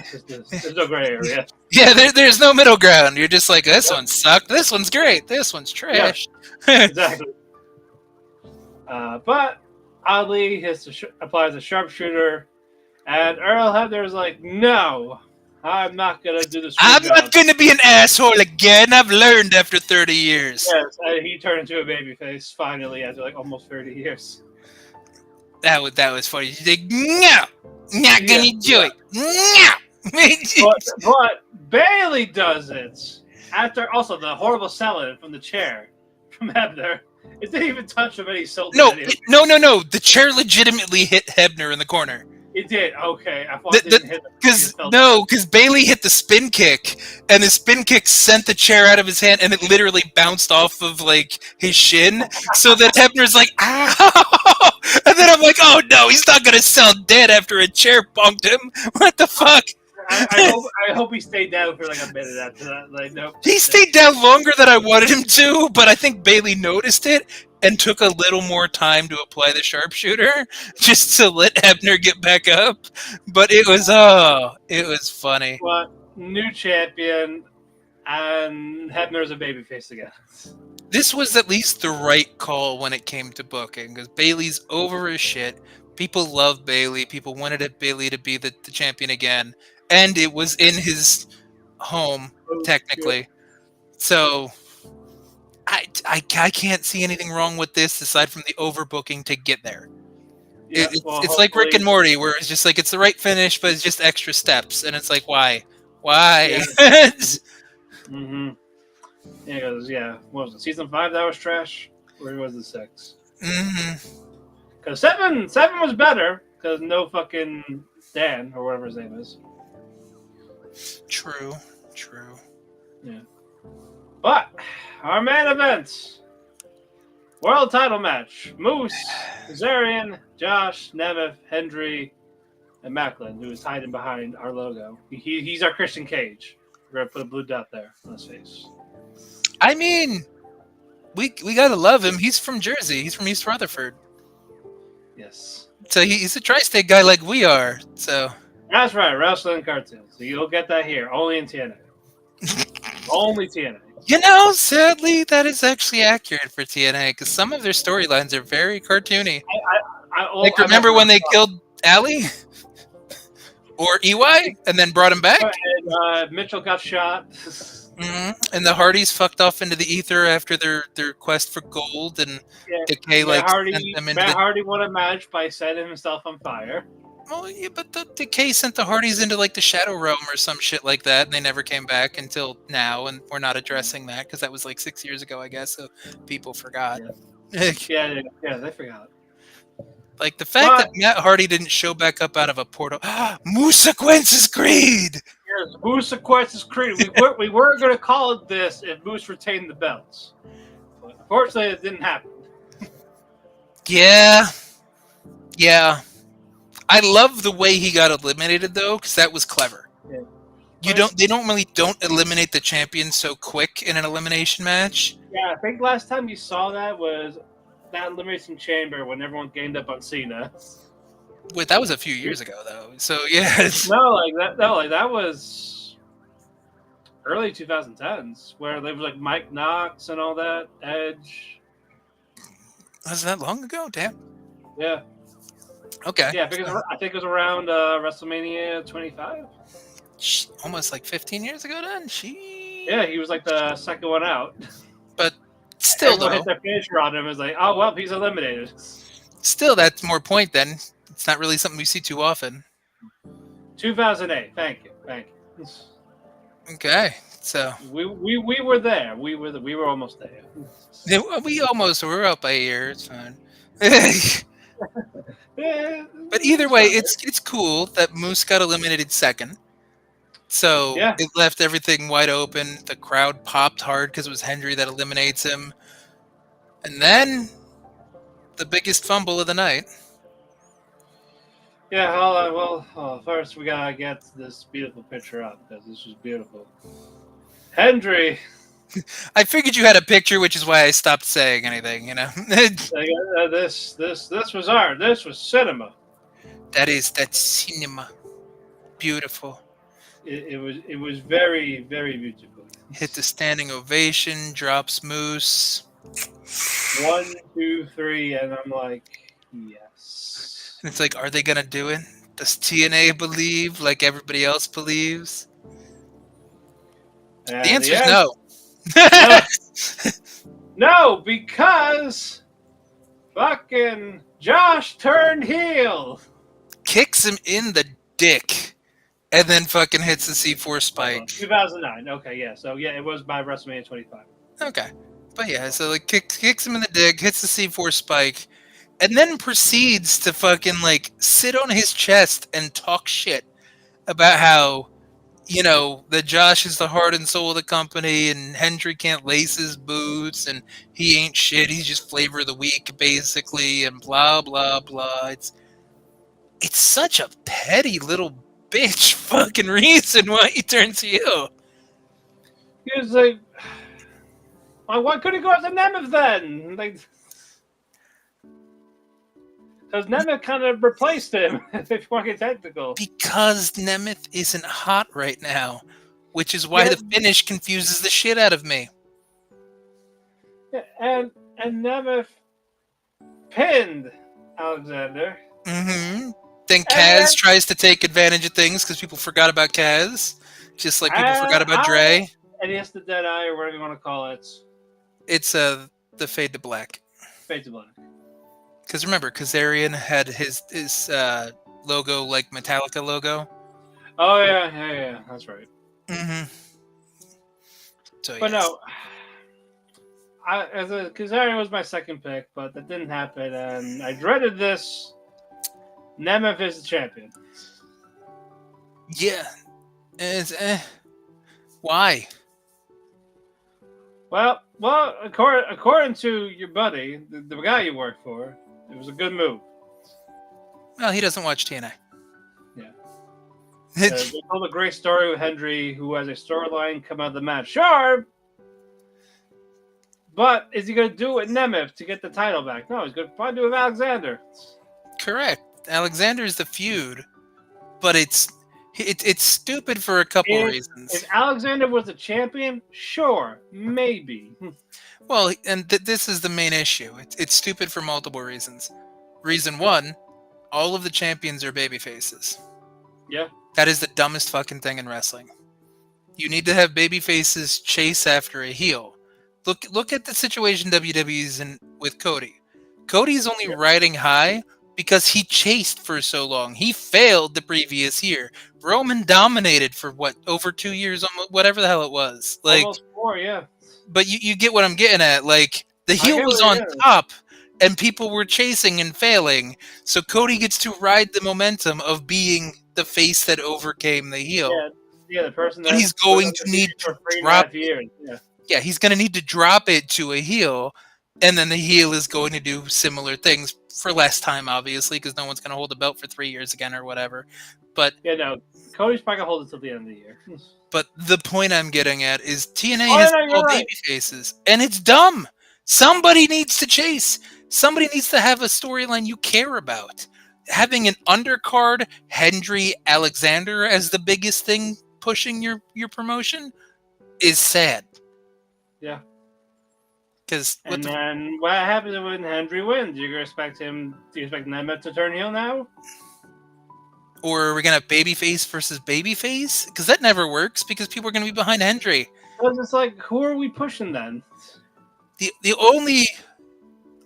no gray area. Yeah, there's no middle ground. You're just like, this one sucked. This one's great. This one's trash. Yeah, exactly. But Ali applies a sharpshooter, and Earl Hebner's like, no, I'm not going to do this. I'm not going to be an asshole again. I've learned after 30 years. Yes, and he turned into a babyface finally after like almost 30 years. That was funny. He's like, no, not going to do it. No. But Bailey does it. After also the horrible selling from the chair from Hebner. It didn't even touch him, and he sold it. No. The chair legitimately hit Hebner in the corner. It did. Okay, I thought it didn't hit him. Because Bailey hit the spin kick, and the spin kick sent the chair out of his hand, and it literally bounced off of like his shin. So that Hebner's like, ow! And then I'm like, oh no, he's not gonna sell dead after a chair bumped him. What the fuck? I hope he stayed down for like a minute after that. Like, nope. He stayed down longer than I wanted him to, but I think Bailey noticed it and took a little more time to apply the sharpshooter just to let Hebner get back up. But it was funny. new champion, and Hebner's a babyface again. This was at least the right call when it came to booking, because Bailey's over as shit. People love Bailey. People wanted Bailey to be the champion again, and it was in his home technically. So I can't see anything wrong with this aside from the overbooking to get there. Yeah, It's like Rick and Morty, where it's just like it's the right finish, but it's just extra steps, and it's like why? Yeah. Mm-hmm. Yeah, because what was it? Season 5 that was trash, or was it 6? Mm-hmm. Because 7 was better because no fucking Dan or whatever his name is. True. Yeah. But our main event, world title match: Moose, Kazarian, Josh, Nemeth, Hendry, and Maclin, who is hiding behind our logo. He's our Christian Cage. We're gonna put a blue dot there on his face. I mean, we gotta love him. He's from Jersey. He's from East Rutherford. Yes. So he's a tri-state guy like we are. So that's right, wrestling cartoons. So you'll get that here, only in TNA. Only TNA. You know, sadly, that is actually accurate for TNA because some of their storylines are very cartoony. Like, remember when they killed Allie? Or EY and then brought him back? And, Mitchell got shot. Mm-hmm. And the Hardys fucked off into the ether after their quest for gold, and Decay sent them into Matt Hardy won a match by setting himself on fire. Well, yeah, but the Decay sent the Hardys into like the Shadow Realm or some shit like that, and they never came back until now, and we're not addressing that because that was like 6 years ago, I guess, so people forgot. Yeah, they forgot. Like the fact that Matt Hardy didn't show back up out of a portal. Moosequence's Creed! Yes, Moosequence's Creed. We were going to call it this if Moose retained the belts. But unfortunately, it didn't happen. Yeah. I love the way he got eliminated though, because that was clever. Yeah. They normally don't eliminate the champion so quick in an elimination match. Yeah, I think last time you saw that was that Elimination Chamber when everyone gained up on Cena. Wait, that was a few years ago though. So yeah. That was early 2010s where there was like Mike Knox and all that, Edge. Was that long ago? Damn. Yeah. Okay. Yeah, because I think it was around WrestleMania 25. Almost like 15 years ago then? Yeah, he was like the second one out. But still, everyone hit their finisher on him and was like, oh, well, he's eliminated. Still, that's more point then. It's not really something we see too often. 2008. Thank you. Okay, so we were there. We were almost there. We almost were up by a year. It's fine. But either way, it's cool that Moose got eliminated second. So it left everything wide open. The crowd popped hard because it was Hendry that eliminates him. And then the biggest fumble of the night. Yeah, well, first we gotta get this beautiful picture up because this was beautiful. Hendry. I figured you had a picture, which is why I stopped saying anything. You know. This was art. This was cinema. That's cinema. Beautiful. It was very, very beautiful. Hit the standing ovation. Drops Moose. 1, 2, 3, and I'm like, yes. And it's like, are they gonna do it? Does TNA believe like everybody else believes? And the answer is no. No, because fucking Josh turned heel. Kicks him in the dick. And then fucking hits the C4 spike. 2009. Okay, yeah. So, yeah, it was by WrestleMania 25. Okay. But yeah, so like kicks him in the dick, hits the C4 spike, and then proceeds to fucking like sit on his chest and talk shit about how, you know, that Josh is the heart and soul of the company and Hendry can't lace his boots and he ain't shit. He's just flavor of the week, basically, and blah, blah, blah. It's such a petty little bitch fucking reason why he turns heel. He was like, why couldn't he go after Nemeth then? Like, because Nemeth kind of replaced him, if you want to get technical. Because Nemeth isn't hot right now. which is why Yeah. the finish confuses the shit out of me. And Nemeth pinned Alexander. Mm-hmm. Then And Kaz tries to take advantage of things because people forgot about Kaz, just like people forgot about Dre. And he has the dead eye, or whatever you want to call it. It's the fade to black. Fade to black. Because remember, Kazarian had his logo like Metallica logo. Oh yeah, that's right. Mm-hmm. So, But yes. no, Kazarian was my second pick, but that didn't happen, and I dreaded this. Nemeth is the champion. Yeah. Why? Well, according to your buddy, the guy you work for, it was a good move. Well, he doesn't watch TNA. Yeah. They told a great story with Hendry, who has a storyline come out of the match. Sure, but is he going to do it with Nemeth to get the title back? No, he's going to probably do it with Alexander. Correct. Alexander's the feud, but it's stupid for a couple reasons. If Alexander was the champion, sure, maybe. Well, and this is the main issue. It's stupid for multiple reasons. Reason one, all of the champions are baby faces. Yeah. That is the dumbest fucking thing in wrestling. You need to have baby faces chase after a heel. Look at the situation WWE's in with Cody. Cody's only riding high because he chased for so long. He failed the previous year. Roman dominated for over 2 years, whatever the hell it was. Like, almost 4, yeah. But you get what I'm getting at. Like, the heel was on top, and people were chasing and failing. So Cody gets to ride the momentum of being the face that overcame the heel. Yeah, the person that he's going to need to drop it. Yeah, he's going to need to drop it to a heel, and then the heel is going to do similar things for less time, obviously, because no one's going to hold the belt for 3 years again or whatever. But yeah, no, Cody's probably going to hold it till the end of the year. But the point I'm getting at is TNA has all baby faces, and it's dumb. Somebody needs to chase. Somebody needs to have a storyline you care about. Having an undercard Hendry Alexander as the biggest thing pushing your promotion is sad. Yeah. And then what happens when Hendry wins? Do you expect Nemeth to turn heel now? Or are we going to have babyface versus babyface? Because that never works, because people are going to be behind Hendry. Because it's like, who are we pushing then? The only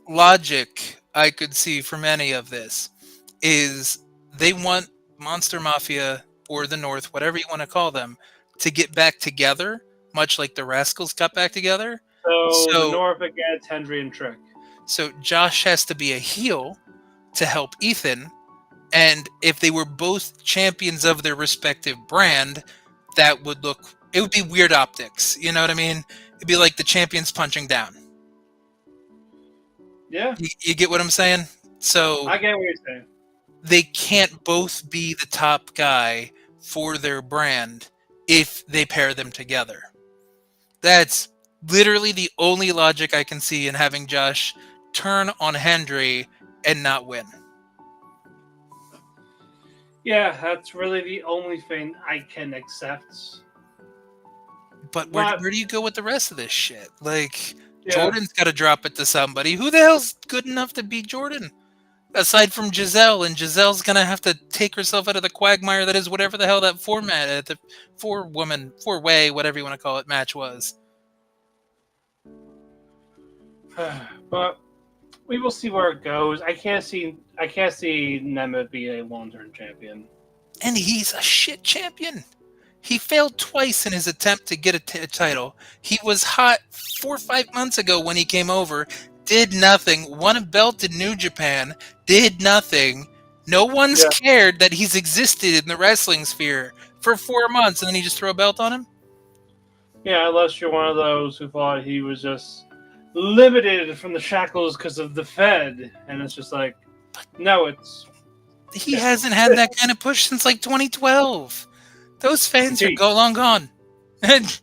logic I could see from any of this is they want Monster Mafia or the North, whatever you want to call them, to get back together, much like the Rascalz got back together. So the North against Hendry and Trick. So Josh has to be a heel to help Ethan. And if they were both champions of their respective brand, it would be weird optics. You know what I mean? It'd be like the champions punching down. Yeah. You get what I'm saying? So I get what you're saying. They can't both be the top guy for their brand if they pair them together. That's literally the only logic I can see in having Josh turn on Hendry and not win. Yeah, that's really the only thing I can accept. But where do you go with the rest of this shit? Like, Jordynne's got to drop it to somebody. Who the hell's good enough to beat Jordynne? Aside from Giselle, and Giselle's going to have to take herself out of the quagmire that is whatever the hell that format, the four-way, whatever you want to call it, match was. But we will see where it goes. I can't see Nemeth be a long-term champion. And he's a shit champion. He failed twice in his attempt to get a title. He was hot 4 or 5 months ago when he came over, did nothing, won a belt in New Japan, did nothing. No one's cared that he's existed in the wrestling sphere for 4 months, and then you just throw a belt on him? Yeah, unless you're one of those who thought he was just limited from the shackles because of the Fed, and it's just like, no, he hasn't had that kind of push since like 2012. Those fans are long gone.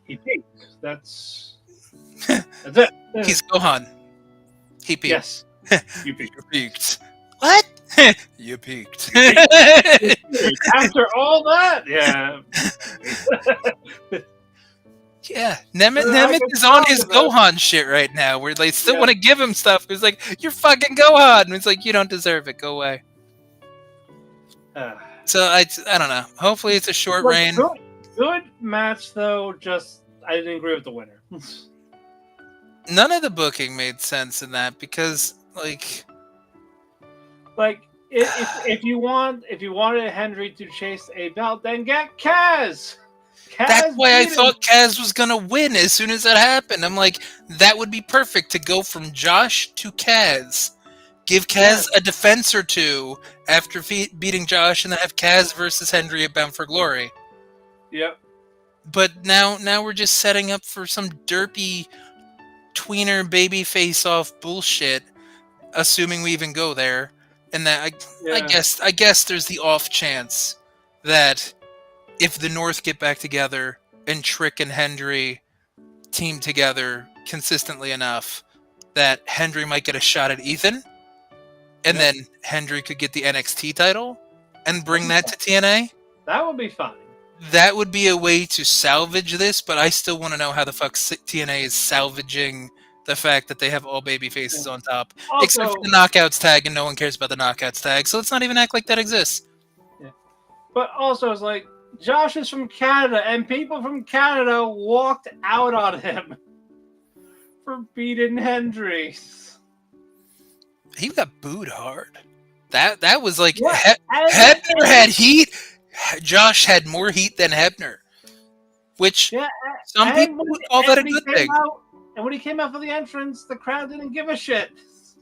He peaked. That's it. He's Gohan. He peaked. Yes. You peaked. You peaked. What? You peaked. After all that, yeah. Yeah, Nemeth I is on his can talk Gohan shit right now, where they still Yeah. want to give him stuff. It's like, you're fucking Gohan. And it's like, you don't deserve it. Go away. So I don't know. Hopefully it's a short reign. Good match though. Just I didn't agree with the winner. None of the booking made sense in that because, like if you wanted Hendry to chase a belt, then get Kaz. That's why I beat him. thought Kaz was gonna win as soon as that happened. I'm like, that would be perfect to go from Josh to Kaz. Give Kaz a defense or two after beating Josh, and then have Kaz versus Hendry at Bound for Glory. Yep. But now we're just setting up for some derpy tweener baby face off bullshit, assuming we even go there. And that I guess there's the off chance that if the North get back together and Trick and Hendry team together consistently enough, that Hendry might get a shot at Ethan, and then Hendry could get the NXT title and bring that to TNA. That would be fine. That would be a way to salvage this, but I still want to know how the fuck TNA is salvaging the fact that they have all baby faces on top. Also, except for the Knockouts tag, and no one cares about the Knockouts tag, so let's not even act like that exists. Yeah. But also, it's like, Josh is from Canada, and people from Canada walked out on him for beating Hendry. He got booed hard. That was like Hebner had heat. Josh had more heat than Hebner, which some people would call that a good thing. And when he came out for the entrance, the crowd didn't give a shit.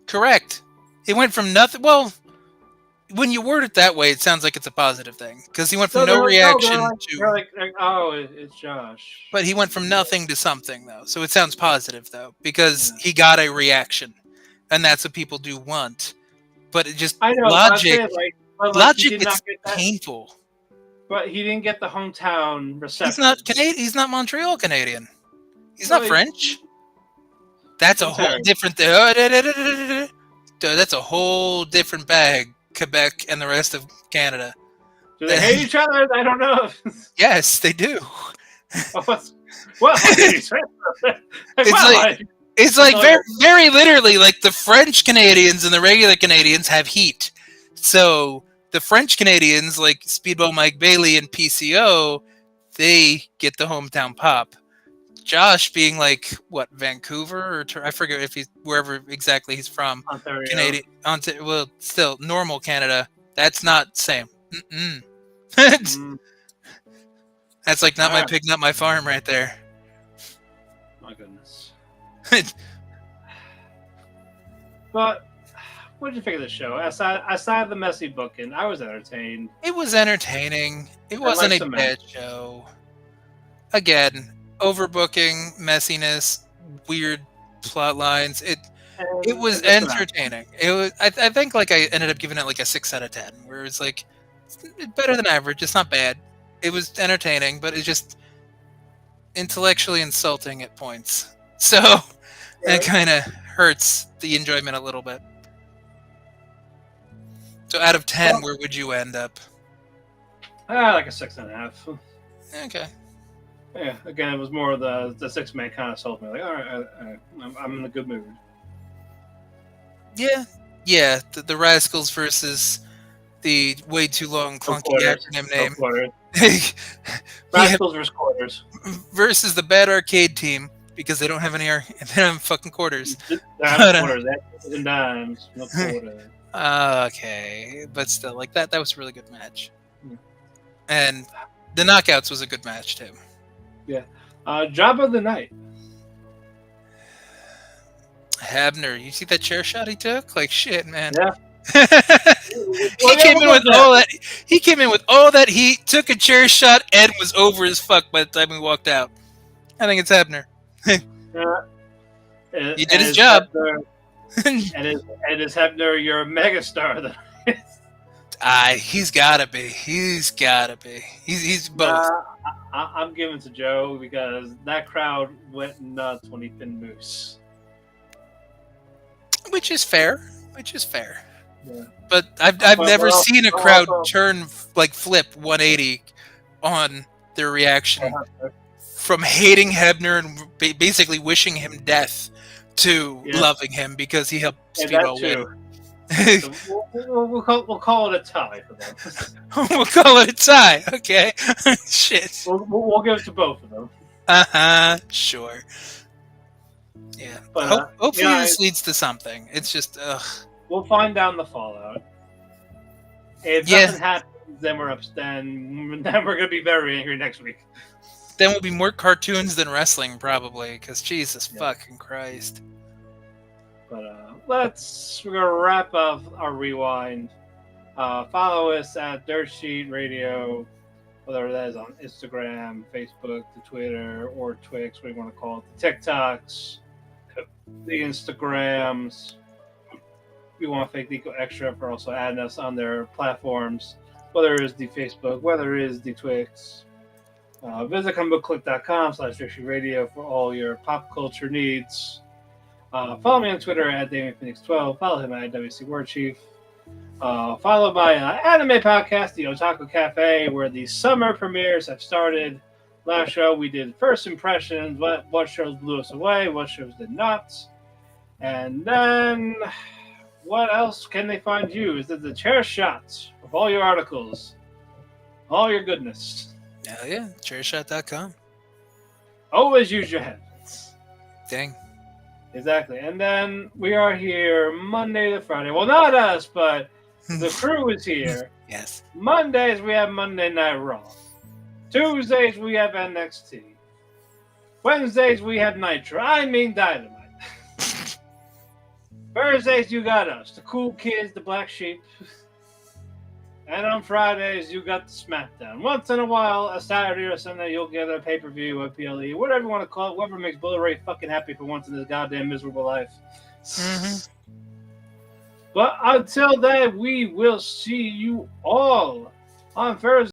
Correct. It went from nothing. Well, when you word it that way, it sounds like it's a positive thing because he went from no reaction to. They're like, oh, it's Josh. But he went from nothing to something, though, so it sounds positive, though, because he got a reaction, and that's what people do want. But it just logic is painful. But he didn't get the hometown reception. He's not Canadian. He's not Montreal Canadian. He's not French. That's a whole different. That's a whole different bag. Quebec and the rest of Canada. Do they hate each other? I don't know. Yes, they do. It's like very, very literally like the French Canadians and the regular Canadians have heat. So the French Canadians, like Speedball Mike Bailey and PCO, they get the hometown pop. Josh being like what, Vancouver or I forget if he's wherever exactly he's from. Ontario. Canadian, well, still normal Canada. That's not same. That's like not my pig, not my farm, right there. My goodness. But what did you think of the show? Aside the messy booking, I was entertained. It was entertaining. It wasn't a bad show. Again, overbooking, messiness, weird plot lines. It was entertaining. It was. I think like I ended up giving it like a 6 out of 10, where it's like it's better than average. It's not bad. It was entertaining, but it's just intellectually insulting at points. So that kind of hurts the enjoyment a little bit. So out of 10, where would you end up? Like a 6.5. Okay. Yeah, again, it was more of the 6-man kind of sold me. Like, all right, I'm in a good mood. Yeah. The Rascalz versus the way too long clunky acronym name. Rascalz versus quarters. Versus the bad arcade team because they don't have any. They don't have fucking quarters. Quarters, and dimes, no quarters. Okay, but still, like that was a really good match. Yeah. And the Knockouts was a good match too. Yeah. Job of the night. Hebner, you see that chair shot he took? Like shit, man. Yeah. He came in with all that. He came in with all that heat, took a chair shot, and was over as fuck by the time we walked out. I think it's Hebner. He did his job. And is Hebner your megastar? He's gotta be. He's both. I'm giving to Joe because that crowd went nuts when he pinned Moose. Which is fair. Yeah. But I've never seen a crowd turn like flip 180 on their reaction from hating Hebner and basically wishing him death to loving him because he helped Speedball win. So we'll call it a tie for them. We'll call it a tie. Okay. Shit. We'll give it to both of them. Sure. Yeah. But, hopefully this leads to something. It's just, we'll find out in the fallout. If nothing happens, then we're gonna be very angry next week. Then we'll be more cartoons than wrestling, probably, because Jesus fucking Christ. But we're gonna wrap up our rewind. Follow us at Dirt Sheet Radio, whether that is on Instagram, Facebook, the Twitter, or Twix, what you want to call it, the TikToks, the Instagrams. We want to thank Nico Extra for also adding us on their platforms, whether it is the Facebook, whether it is the Twix. Visit comicbookclick.com/DirtSheetRadio for all your pop culture needs. Follow me on Twitter at DamianPhoenix12. Follow him at WC Warchief. Follow my anime podcast, the Otaku Cafe, where the summer premieres have started. Last show we did first impressions, what shows blew us away, what shows did not. And then, what else can they find you? Is it the chair shot of all your articles, all your goodness? Hell yeah, chairshot.com. Always use your headphones. Dang. Exactly. And then we are here Monday to Friday. Well, not us, but the crew is here. Yes. Mondays we have Monday Night Raw. Tuesdays we have NXT. Wednesdays we have Nitro. I mean Dynamite. Thursdays you got us, the cool kids, the black sheep. And on Fridays you got the SmackDown. Once in a while, a Saturday or Sunday, you'll get a pay-per-view, a PLE, whatever you want to call it. Whatever makes Bullet Ray fucking happy for once in his goddamn miserable life. Mm-hmm. But until then, we will see you all on Thursday.